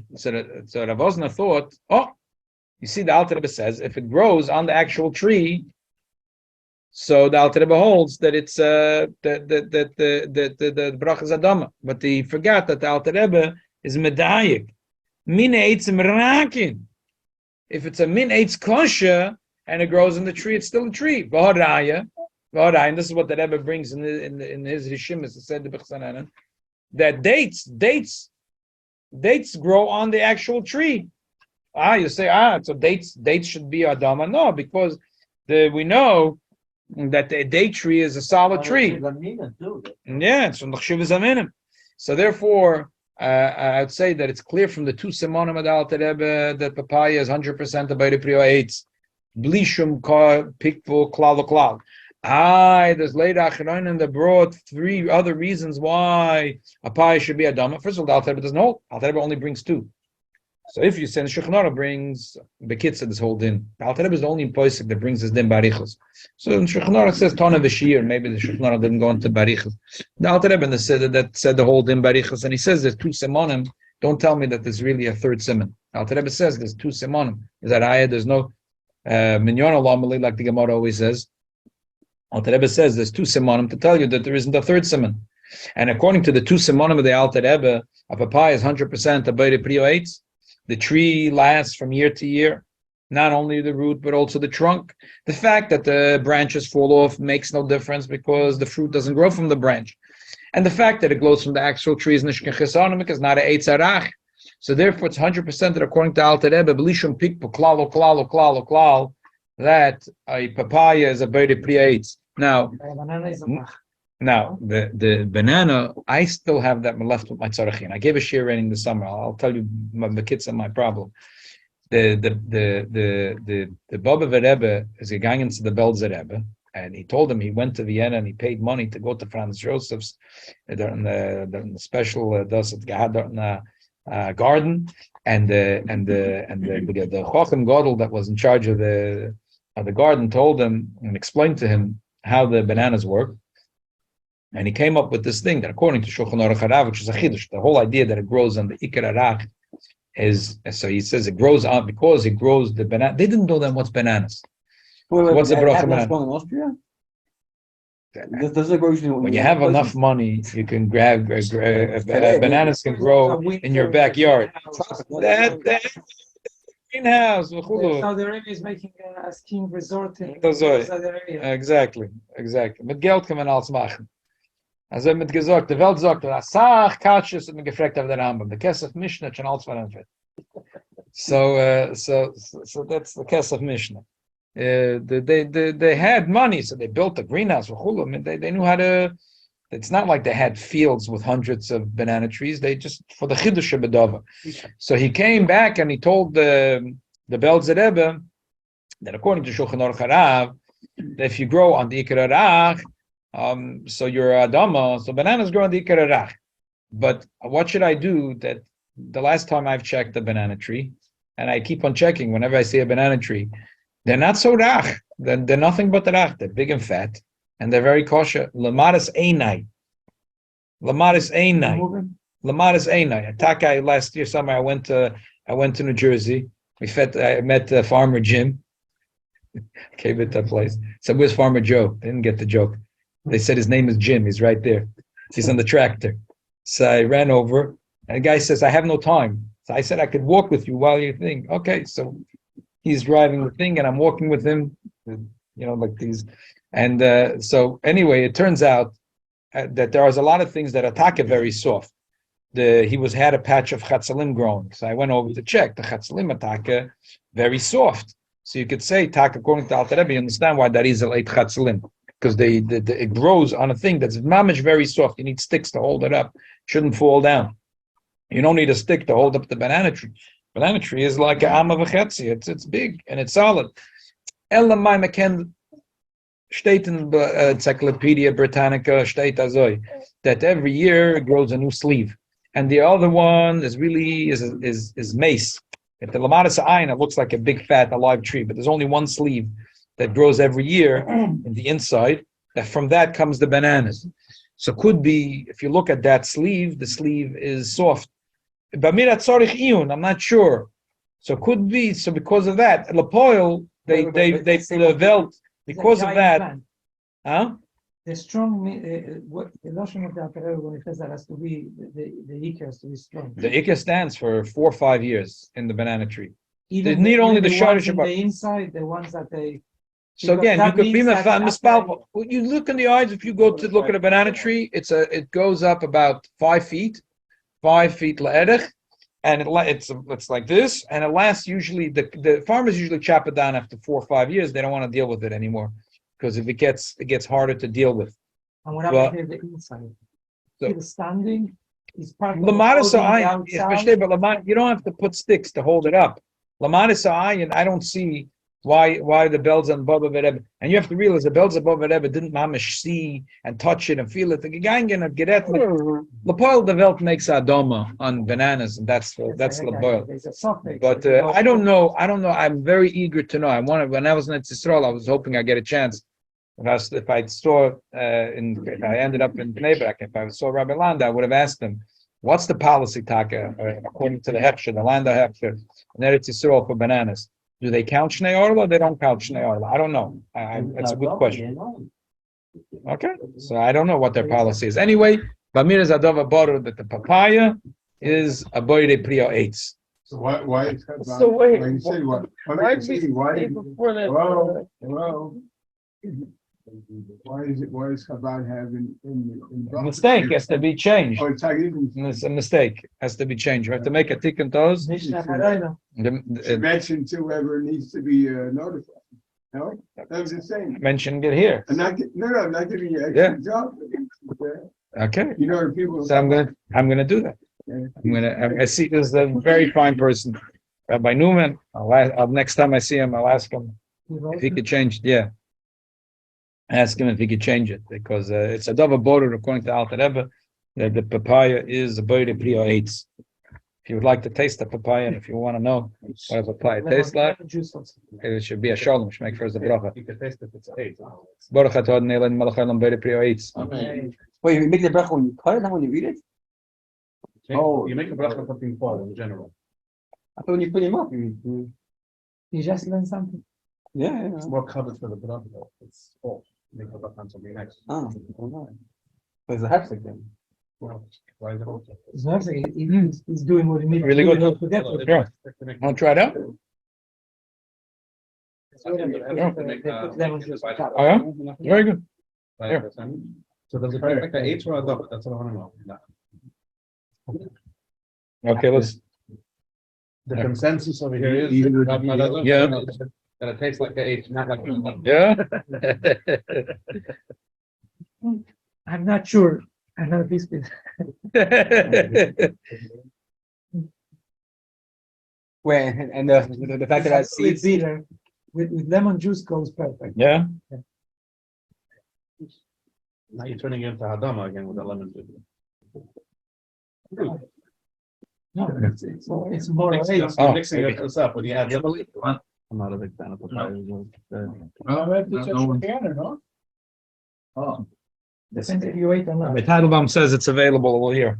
Osna thought, you see, the Alter Rebbe says if it grows on the actual tree, so the Alter Rebbe holds that it's the Beracha is Adama. But he forgot that the Alter Rebbe is medayik. Min eitzim rakin. If it's a min eitz kosher and it grows in the tree, it's still a tree. V'hodaya, and this is what the Rebbe brings in his Rishon, as it said the Bechsananan, that dates grow on the actual tree. You say, so dates should be Adama. No, because we know that the date tree is a solid tree. Yeah, it's from the Chshuv Zaminim. So therefore, I would say that it's clear from the two Simonim of Alter Rebbe that papaya is 100% about the Priya Eitz. Blishum, Pikvo, Klal. There's later Acharonim that brought three other reasons why papaya should be Adama. First of all, the Alter Rebbe doesn't hold. Alter Rebbe only brings two. So if you say the Shulchan Aruch brings Bekitza this whole din, the Alter Rebbe is the only posek that brings this din barichos. So in Shulchan Aruch says Tana v'shir. Maybe the Shulchan Aruch didn't go into barichos. The Alter Rebbe said the whole din barichos, and he says there's two simonim. Don't tell me that there's really a third simon. Alter Rebbe says there's two simonim. Is that ayah? There's no minyon alamali like the Gemara always says. Alter Rebbe says there's two simonim to tell you that there isn't a third simon. And according to the two simonim of the Alter Rebbe, a papaya is 100% a bayre priyo eitz. The tree lasts from year to year, not only the root, but also the trunk. The fact that the branches fall off makes no difference because the fruit doesn't grow from the branch. And the fact that it grows from the actual tree is nishken chesanim is not a eitz arach. So therefore, it's 100% that according to Alter Rebbe, belishum pikpo klal, that a papaya is a bayre priya eitz. Now, the banana, I still have that left with my tzarachin. I gave a share rating this summer. I'll tell you the kids and my problem. The Baba Rebbe is going to the Belzer Rebbe, and he told him he went to Vienna and he paid money to go to Franz Joseph's in the special garden, and the Chochem Gadol that was in charge of the garden told him and explained to him how the bananas work. And he came up with this thing that, according to Shulchan Aruch Harav, which is a chiddush, the whole idea that it grows on the Ikar Arach is, so he says it grows on because it grows the banana. They didn't know then what's bananas. What's the Beracha banana? In Austria? Does it grow when you have enough money, you can grab bananas can grow in your backyard. That greenhouse. Saudi Arabia is making a skiing resort in Saudi Arabia. Exactly. Mit Geld kann man alles machen. Also mit gesagt, die Welt sagt, Sach Katschus und gefragt auf der Rambam. The Kesef Mishnah schon alles verändert. So that's the Kesef Mishnah. They had money, so they built a greenhouse. They knew how to. It's not like they had fields with hundreds of banana trees. They just for the chiddush bedava. So he came back and he told the Belzer Rebbe That according to Shulchan Aruch Harav, that if you grow on the Ikar Arach, so you're Adama, so bananas grow on the Ikar Arach. But what should I do? That the last time I've checked the banana tree, and I keep on checking whenever I see a banana tree, they're not so rach. They're nothing but rach. They're big and fat, and they're very kosher. Lamaris einai. Lamaris einai. Lamaris einai. Atakai last year summer I went to New Jersey. I met Farmer Jim. Came at that place. Said, "Where's Farmer Joe?" They didn't get the joke. They said his name is Jim. He's right there. He's on the tractor. So I ran over, and the guy says, "I have no time." So I said, "I could walk with you while you think." Okay, so he's driving the thing, and I'm walking with him, like these. And so anyway, it turns out that there was a lot of things that are very soft. He had a patch of chatzalim growing, so I went over to check the chatzalim ataka, very soft. So you could say, according to Alter Rebbe, you understand why that is a late chatzalim, because it grows on a thing that's mamish very soft. You need sticks to hold it up; it shouldn't fall down. You don't need a stick to hold up the banana tree. Banana tree is like an amma v'chetzi. It's big and it's solid. Elamai meken steht in the Encyclopedia Britannica steht azoi that every year it grows a new sleeve, and the other one is really is mace. At the lamadas ayin, it looks like a big fat alive tree, but there's only one sleeve that grows every year in the inside. That from that comes the bananas. So could be if you look at that sleeve, the sleeve is soft. I'm not sure. So could be so because of that. Lapoil they developed because of that. Huh? The strong, what the notion of the Alter when it says that has to be the ikar has to be strong. The ikar stands for 4 or 5 years in the banana tree. Even They need only the ones sharish in about. the inside, the ones that they. So again, you could be mispalpable. you look in the eyes. If you go to look at a banana tree, it goes up about 5 feet, 5 feet laedich, and it's like this, and it lasts usually. The farmers usually chop it down after 4 or 5 years. They don't want to deal with it anymore because if it gets harder to deal with. And what about the inside? So, the standing is part of especially, but you don't have to put sticks to hold it up. Lamaris ayin, I don't see why the bells and Baba Rebbe, and you have to realize the bells and Baba Rebbe didn't mamish see and touch it and feel it. The gangen of Geret, Lapoil the Welt makes adoma on bananas, and that's Lapoil. But I don't know. I'm very eager to know. When I was in Yisrael, I was hoping I get a chance. If I saw if I ended up in Bnei Brak, if I saw Rabbi Landa, I would have asked him, "What's the policy, Taka, according to the Hechsher, the Landa Hechsher, in Eretz Yisrael for bananas? Do they count Shnei Orla or they don't count Shnei Orla? I don't know. That's a good question. Okay, so I don't know what their policy is. Anyway, Bamir is Adova Boru that the papaya is a boire prio eitz. So why is So wait, why you say what? why did we say before that? Well, why is Chabad having in A mistake has to be changed. Oh, it's It's a mistake has to be changed. We have to make a tikkun toes. mentioned to whoever needs to be notified. No, that was the same. Mention it here. I'm not giving you extra job. Okay. You know, people. So I'm gonna do that. I see there's a very fine person, Rabbi Newman. Next time I see him, I'll ask him if he could change it. Yeah. Ask him if he could change it because it's a double border according to Alter Rebbe. The papaya is a boire prio eitz. If you would like to taste the papaya, and if you want to know what a papaya tastes like, it should be a shalom. Should make first the bracha. You can taste if it's 8. Beracha to Adonai Eloheinu melech haolam boire prio eitz. Wait, you make the bracha when you cut it, not when you eat it? Oh. You make the bracha something fall in general. I thought when you put him up, you. You just learned something. Yeah. It's more covered for the bracha though. It's full. Make the bracha on something next. Oh, all right. There's a haptic then. Well, why is it also? It's not like he's doing what he needs. Really to good. do to get to it. Yeah. Want to try it out? Oh yeah, very good. So does it taste like an 8 or a double? That's what I want to know. Okay, let's. The consensus over here is Yeah. that it tastes like an 8, not like a Yeah. I'm not sure. I'm not this bit. Wait, and the fact that I see Bitter. with lemon juice goes perfect. Yeah. Now you're turning it into Hadama again with the lemon juice. No, it's more Mixing rich. Oh, mixing maybe. it up when you have. I'm not a big fan of papaya. I have to check the piano, no? Oh. Depends if you wait or not. The Titlebaum says it's available all year.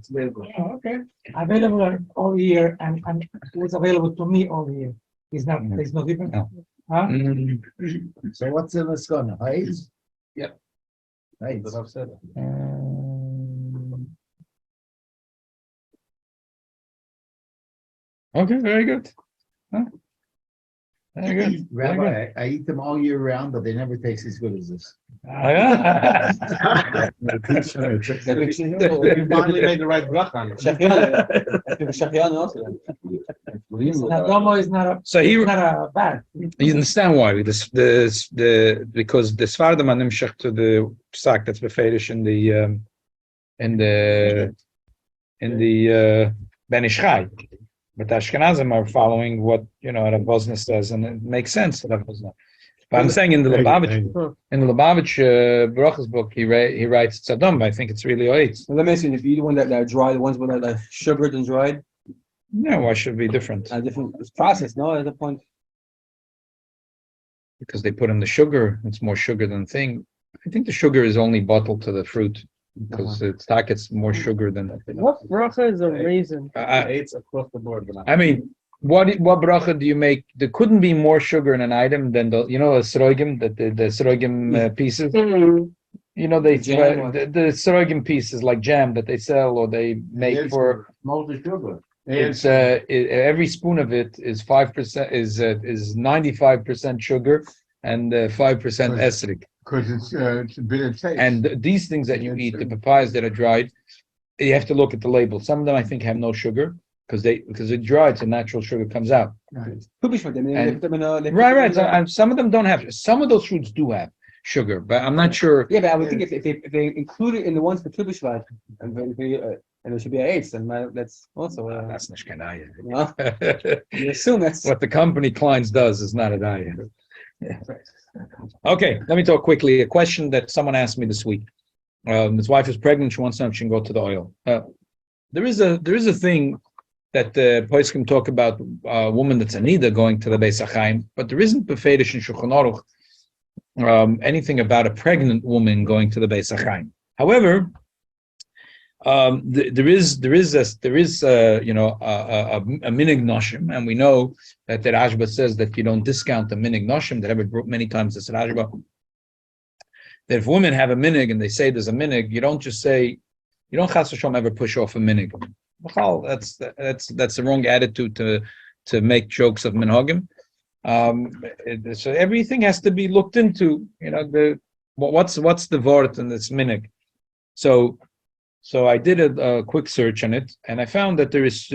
Oh, okay. Available all year and it was available to me all year. There's no difference. No. Huh? Mm. So what's in this gun? Heights? Yep. Heights. That's what I've said. Okay, very good. Huh? Very good. Very good. Rabbi, I eat them all year round, but they never taste as good as this. Oh, yeah. You finally made the right bracha on it. Shachianu also. Nadomo is not a, So he, not a bad. you understand why? Because the Sfardim are nimshach to the psak that's beferish in the Ben Ish Chai. But the Ashkenazim are following what Rav Wosner says, and it makes sense. Rav Wosner. But I'm saying in the Lubavitch Berachas book, he writes it's Adom, but I think it's really oitz. Let me ask you, if you eat the one that are dry, the ones with like sugared and dried, No, why should it be different? a different process, no, at the point. Because they put in the sugar, it's more sugar than thing. I think the sugar is only bottled to the fruit because it's more sugar than. What bracha is a raisin? It's across the board. I mean, what bracha do you make? There couldn't be more sugar in an item than the sroigim, the sroigim pieces. They Jam, the sroigim pieces like jam that they sell or they make for. Malted sugar. It's every spoon of it is 5% is 95% sugar and 5% esrog. Because it's a bitter taste. And these things that you eat, the papayas that are dried, you have to look at the label. Some of them I think have no sugar because they're dried, so natural sugar comes out. Right. Right. So, and some of them don't have. Some of those fruits do have sugar, but I'm not sure. Yeah, but I would think if they include it in the ones for Tu B'Shvat, and there should be eights, and that's also That's not Shkanaya. you assume that's What the company Klein's does is not a diet. Yeah. Okay, let me talk quickly. A question that someone asked me this week. His wife is pregnant. She wants to know if she can go to the oil. There is a thing that the poskim talk about a woman that's anida going to the Beis HaChaim, but there isn't befedish in Shulchan Aruch anything about a pregnant woman going to the Beis HaChaim. However, there is a minig noshim, and we know that the Rashba says that you don't discount the minig noshim. That I've brought many times this Rashba. That if women have a minig and they say there's a minig, you don't chas v'shalom ever push off a minig. That's the wrong attitude to make jokes of minhagim. So everything has to be looked into. What's the vort and this minig. So I did a quick search on it, and I found that there is,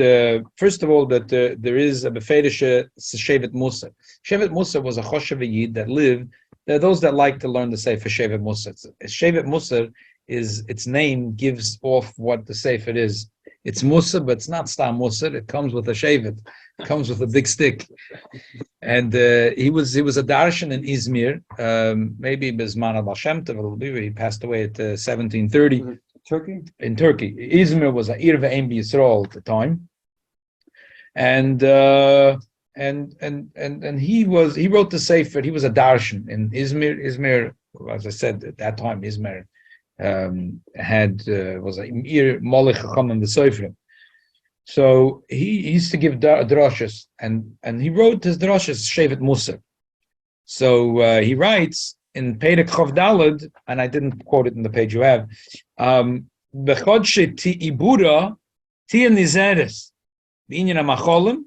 first of all, that there is a befedische Shevet Musa. Shevet Musa was a Choshev Yid that lived. There are those that like to learn the Sefer Shevet Musa. Shevet Musa is, its name gives off what the Sefer is. It's Musa, but it's not Stam Musa. It comes with a Shevet. It comes with a big stick. And he was a darshan in Izmir, maybe Bezman al Shem Tov. He passed away at 1730. Turkey. In Turkey, Izmir was a Ir ve'em b'Yisrael at the time, and he wrote the Sefer. He was a darshan in Izmir. Izmir, as I said at that time, Izmir was a Ir Molech Chachamim v'Sofrim. So he used to give drashas, and he wrote his drashas Shevet Musa. So he writes in Perek Chav Daled, and I didn't quote it in the page you have. B'chodshei ti'ibura tia nizeres b'inyan ha'macholim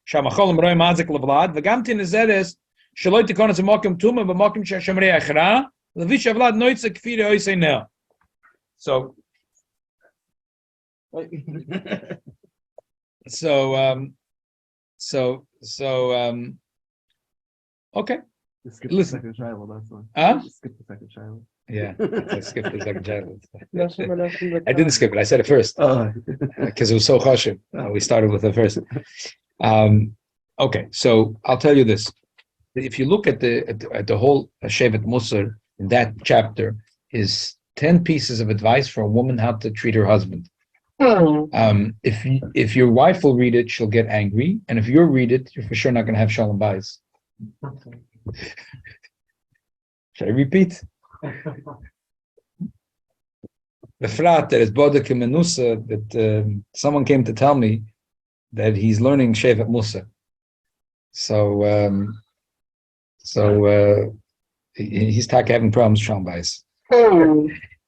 sha'macholim roi mazik levlad v'gam tia nizeres shaloi tikonas ha'mokim tuma v'mokim she'ashamrei achra levish avlad noitze k'firi oisei neo. So okay. Skip Listen. the second child, that's one. Skip the second child. Yeah, I skipped the second child. I didn't skip it. I said it first because it was so chashuv. We started with it first. Okay, so I'll tell you this. if you look at the whole Shevet Musar in that chapter, is 10 pieces of advice for a woman how to treat her husband. If your wife will read it, she'll get angry, and if you read it, you're for sure not going to have shalom bayis. Should I repeat? The frat that is Bodek Menusa, that someone came to tell me that he's learning Shevet Musa. So he's having problems with shalom bayis.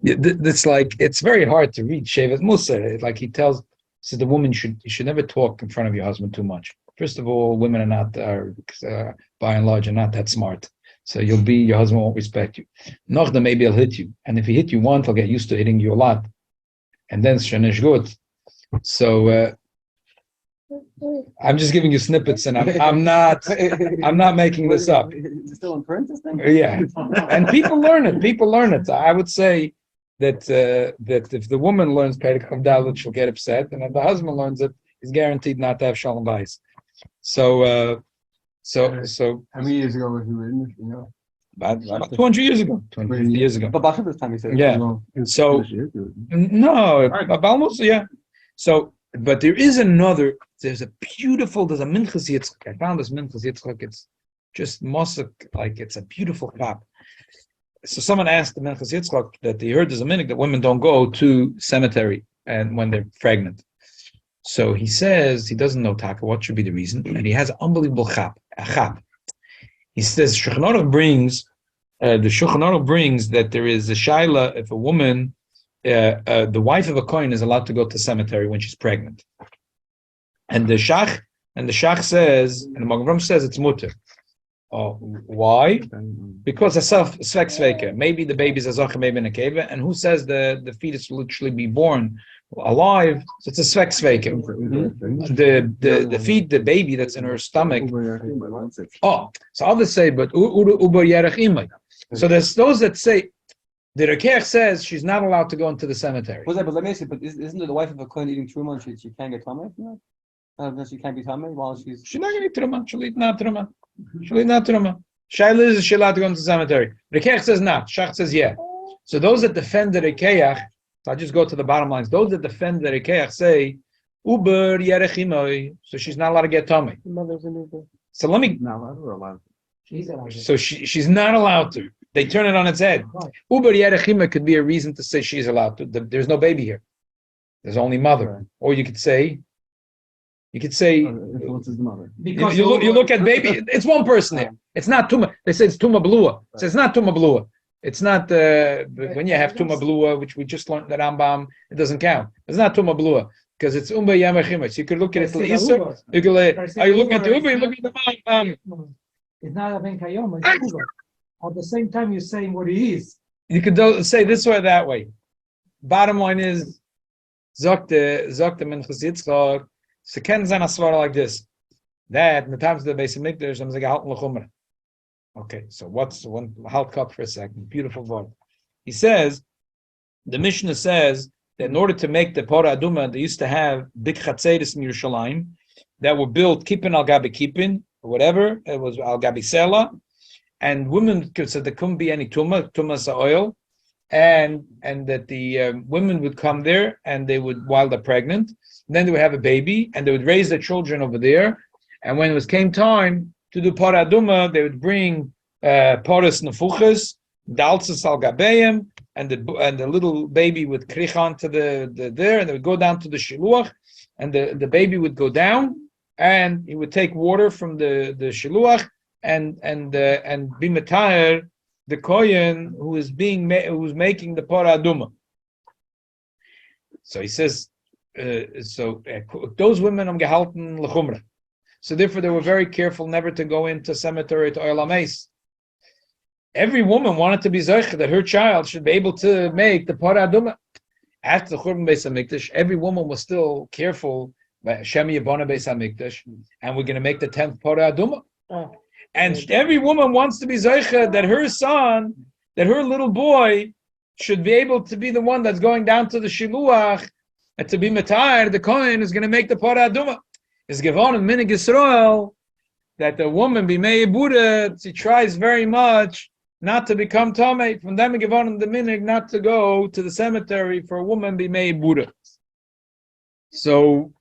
It's like, it's very hard to read Shevet Musa. Like he tells, so the woman you should never talk in front of your husband too much. First of all, women by and large are not that smart. So your husband won't respect you. Nochda, maybe he'll hit you. And if he hit you once, he'll get used to hitting you a lot. And then shenish good. So I'm just giving you snippets, and I'm not making this up. Is it still in print, this thing? Yeah. And people learn it. I would say that if the woman learns Perek Dalet, she'll get upset, and if the husband learns it, he's guaranteed not to have shalom bayis. So How many years ago was he written? You know? about 200 years ago, 250 years ago. But Beracha this time he said. Yeah. So no, almost, yeah. So, but there's a Minchas Yitzchak. I found this Minchas Yitzchak. It's just Mosek, like it's a beautiful chap. So someone asked the Minchas Yitzchak that he heard there's a minhag that women don't go to cemetery and when they're pregnant. So he says he doesn't know Taka what should be the reason, and he has an unbelievable chap. He says the Shulchan Aruch brings that there is a shaila if a woman, the wife of a kohen is allowed to go to the cemetery when she's pregnant, and the shach says, and the Magen Avraham says it's mutter. Why? Because a svek sveka. Maybe the baby's a zocha, maybe in a keva, and who says the fetus will literally be born alive? So it's a svek sveka. The feed the baby that's in her stomach. So others say, but uber yerech imay. So there's those that say the Rekeach says she's not allowed to go into the cemetery. But let me ask you, but isn't the wife of a kohen eating truma and she can't get tamei? She can't be tamei while she's not going to eat truma. She'll eat not truma. Shaila is she allowed to go into the cemetery? Rekeach says not. Shach says yeah. So those that defend the Rekeach, so I just go to the bottom lines. Those that defend the Rekeach say uber yerech imay, so she's not allowed to get tamei. So let me. So she's not allowed to. They turn it on its head. Uber yerechima could be a reason to say she's allowed to. There's no baby here. There's only mother. Or you could say. What's his mother? Because you look at baby. It's one person here. It's not tuma. They say it's tuma blua. So it's not tuma blua. It's not when you have tuma blua, which we just learned the Rambam. It doesn't count. It's not tuma blua because it's umba yamachima. So you could look at it. You could. Are you looking at the uber? You looking at the mom? It's not a ben kayom. It's uber. At the same time, you're saying what he is. You could say this way or that way. Bottom line is, Zok the Minchas Yitzchak, so can sein a svara like this. That in the times of the Beis Hamikdash, I'm gehalten l'chumra. Okay, so what's one halt cup for a second? Beautiful word. He says, the Mishnah says that in order to make the Pora Aduma, they used to have big chatzeris in Yerushalayim that were built kippin al gabi kippin, or whatever. It was al gabi sela. And women could say there couldn't be any tumas oil, and that the women would come there and they would, while they're pregnant, then they would have a baby and they would raise their children over there. And when it came time to do paraduma, they would bring paras nefuchas, dalzas al gabeim, and the little baby would krich onto the there, and they would go down to the shiluach, and the baby would go down, and he would take water from the shiluach. And be metayer the kohen who is who's making the Pora Aduma. So he says, those women am gehalten l'chumra. So therefore they were very careful never to go into cemetery to Ohel Hameis. Every woman wanted to be zoche that her child should be able to make the Pora Aduma. After the Churban Beis Hamikdash, every woman was still careful. Shem Yibona Beis Hamikdash, and we're going to make the 10th Pora Aduma. And every woman wants to be zoche that her son, that her little boy, should be able to be the one that's going down to the shiluach and to be metayer. The kohen is going to make the Pora Aduma. Is given in Minig Yisrael that the woman be made Buddha, she tries very much not to become Tomei. From them, given the minig not to go to the cemetery for a woman be made Buddha. So,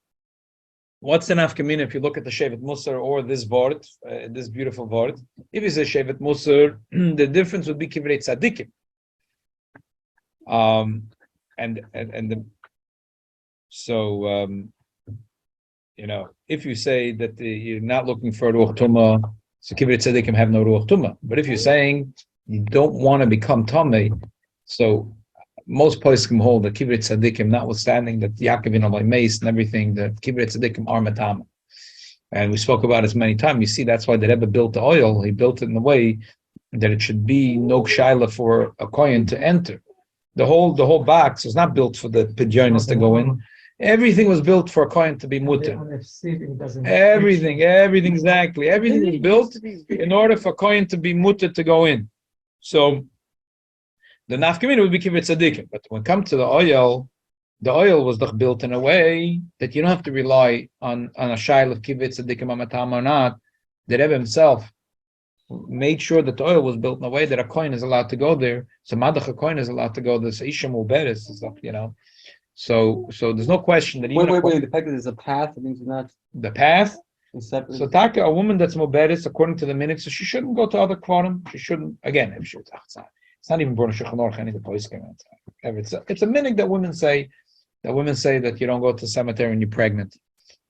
what's the nafkamina if you look at the Shevet Musar or this word, this beautiful word? If you say Shevet Musar, the difference would be Kivrei Tzadikim. If you say that you're not looking for Ruach Tumah, so Kivrei Tzadikim have no Ruach Tumah. But if you're saying you don't want to become Tomei, so most poskim hold that Kivrei Tzadikim, notwithstanding that Yaakov in Mace and everything, that Kivrei Tzadikim are Matama. And we spoke about it many times. You see, that's why the Rebbe built the oil. He built it in a way that it should be no shaila for a kohen to enter. The whole box was not built for the pidyonis to go in. Everything was built for a kohen to be mutter. Everything exactly. Everything was built in order for a kohen to be mutter to go in. So the nafkamina would be kivrei tzadikim. But when it comes to the oil was built in a way that you don't have to rely on a shail of kivrei tzadikim amatam or not. The Rebbe himself made sure that the oil was built in a way that a kohen is allowed to go there. So madach a kohen is allowed to go there. So isha muberes is up, So there's no question that even wait. The fact that there's a path, it means not the path. separate. So taka, a woman that's muberes according to the minutes, so she shouldn't go to other kvarim. She shouldn't. Again, if she it's not even born Shulchan Aruch, any of the poskim. It's a minhag that women say that you don't go to the cemetery when you're pregnant.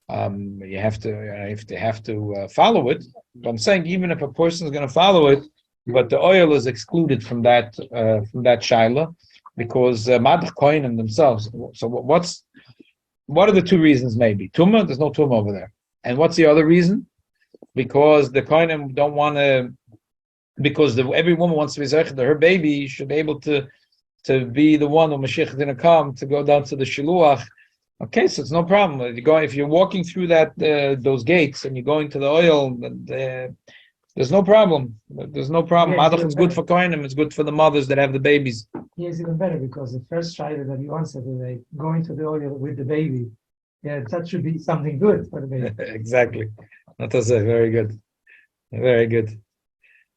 You have to follow it. But I'm saying even if a person is going to follow it, but the oil is excluded from that shaila because madach kohenim themselves. So what are the two reasons? Maybe tumah. There's no tumah over there. And what's the other reason? Because the kohenim don't want to. Because every woman wants to be zeichet that her baby should be able to be the one when Mashiach is going to come to go down to the shiluach. Okay, so it's no problem. If you're walking through those gates and you're going to the oil, there's no problem. There's no problem. Yes, Madach is good for kohenim. It's good for the mothers that have the babies. Here's even better because the first shayla that you answered is going to the oil with the baby. Yeah, that should be something good for the baby. Exactly. That was very good. Very good.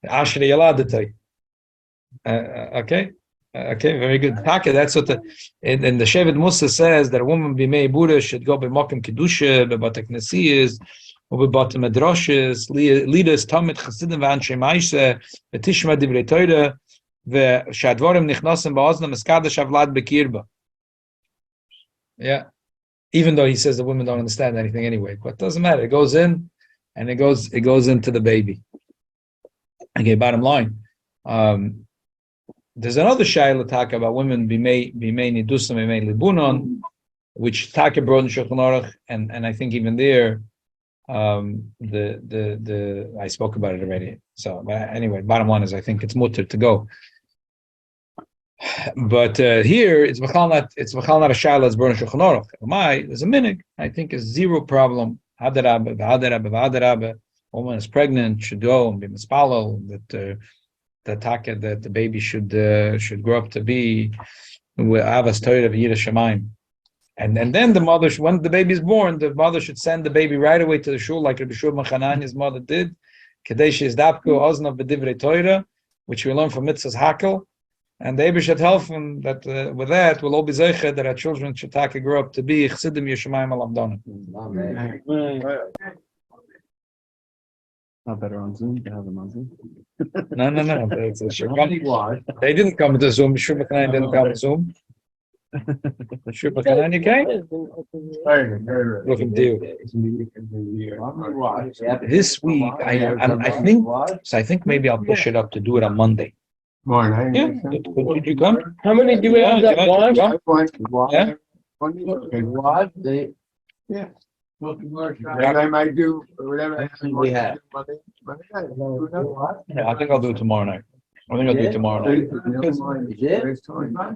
Ashri Yaladatay. Okay, very good. Taka, that's what the Shevet Musa says that a woman be mei Buddha should go by Mokim Kedusha, by Batek Nesiyas, or by Batem Medrashes, leaders Tamid Chasidim v'Anshe Maisha, v'Tishma Divrei Torah, v'Shadvorim Nichnosim ba'Oznam Eskadash Avlad Bekirba. Yeah, even though he says the women don't understand anything anyway, but it doesn't matter. It goes in, and it goes into the baby. Okay, bottom line. There's another shayla talk about women be made nidusim be made libunon, which Taka brought in Shulchan Aruch, and I think even there, the I spoke about it already. So anyway, bottom line is I think it's mutter to go. But here it's machal not a shayla that's brought in Shulchan Aruch. There's a minhag. I think is zero problem. Hadarabe. Woman is pregnant, should go and be mispalel that the baby should grow up to be with avas Torah v'yira shamayim, and then the mother, when the baby is born, the mother should send the baby right away to the shul like Rabbi Hananiah's mother did. Kadesh is dapku oznav b'divrei Torah, which we learn from mitzvahs hakel, and the Eber should help him that with that we'll all be zeicha that our children should grow up to be chsidim yishamayim alamdonim. Not better on Zoom to have them on Zoom. No. They didn't come to Zoom. Shur B'Kanani didn't come to Zoom. Shur B'Kanani came? Looking to you. This week, I think maybe I'll push it up to do it on Monday. Morning. Yeah. Did you come? How many do we have that watch? Yeah. Whatever I might do, whatever we have. Yeah, I think I'll do it tomorrow night. I'll do it tomorrow night.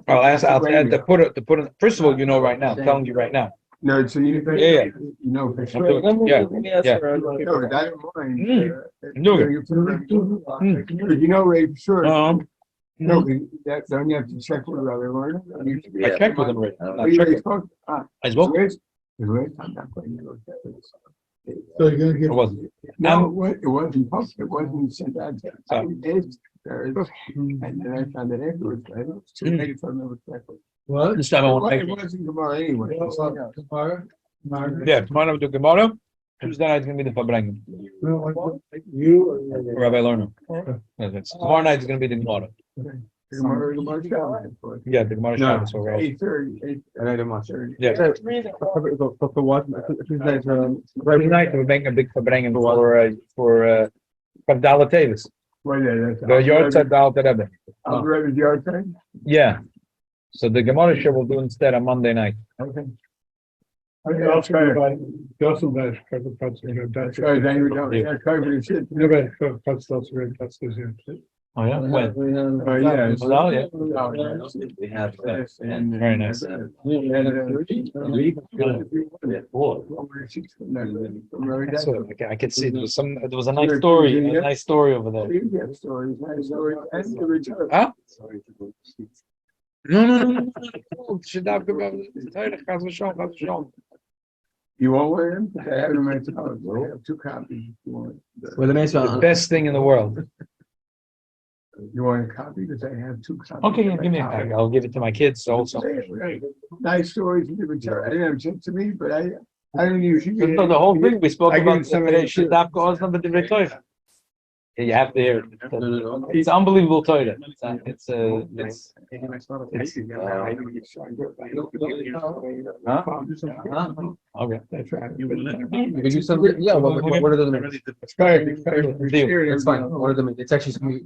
I'll ask. I'll add to put it. First of all, right now. I'm telling you right now. No, so you Yeah. You know for sure. Yeah. No, that in mind. No. You know, Ray, for sure. No, That don't you have to check with Rabbi Warner? I checked with him already. I spoke. I'm not going to go. So you're gonna It wasn't. it wasn't public, it wasn't sent out. I did, and then I found it afterwards, right? So maybe if I remember correctly. What? This time I won't It make it. wasn't tomorrow anyway. Tomorrow? Yeah, tomorrow we do Gemara. Tuesday night is going to be the Fabrengen. You. Rabbi Lerner. Tomorrow night is going to be the Gemara. Tomorrow, Yeah, the Gemara Shabbos. So we're all- 8:30. And I don't much. Yeah. For what? Tuesdays, Friday night we're making a big Fabrengen for Dalet Teves. Well, yeah, that's. The yard side Dalet Rebbe. I'll read the yard thing. Yeah. So the Gemara show we'll do instead on Monday night. Okay. That's right, then you don't, yeah, COVID shit. Oh yeah. When? Oh, yeah. Oh, yeah. We have. Very nice. So I could see there was a nice story over there. Huh? No. You want one? I have them at home. We have 2 copies. You want The best thing in the world. a copy? Because I have 2 copies. Okay, yeah, give me a pack. I'll give it to my kids also. Nice stories and different. I didn't have sent to me, but I don't usually. The whole thing we spoke I give about it somebody today. Shadab goes number divrei Torah. Yeah, you have to hear it. It's unbelievable Torah. It's okay. That's right. Did you send it? Yeah, what are the minutes? It's fine. It's fine. What are the minutes? It's actually.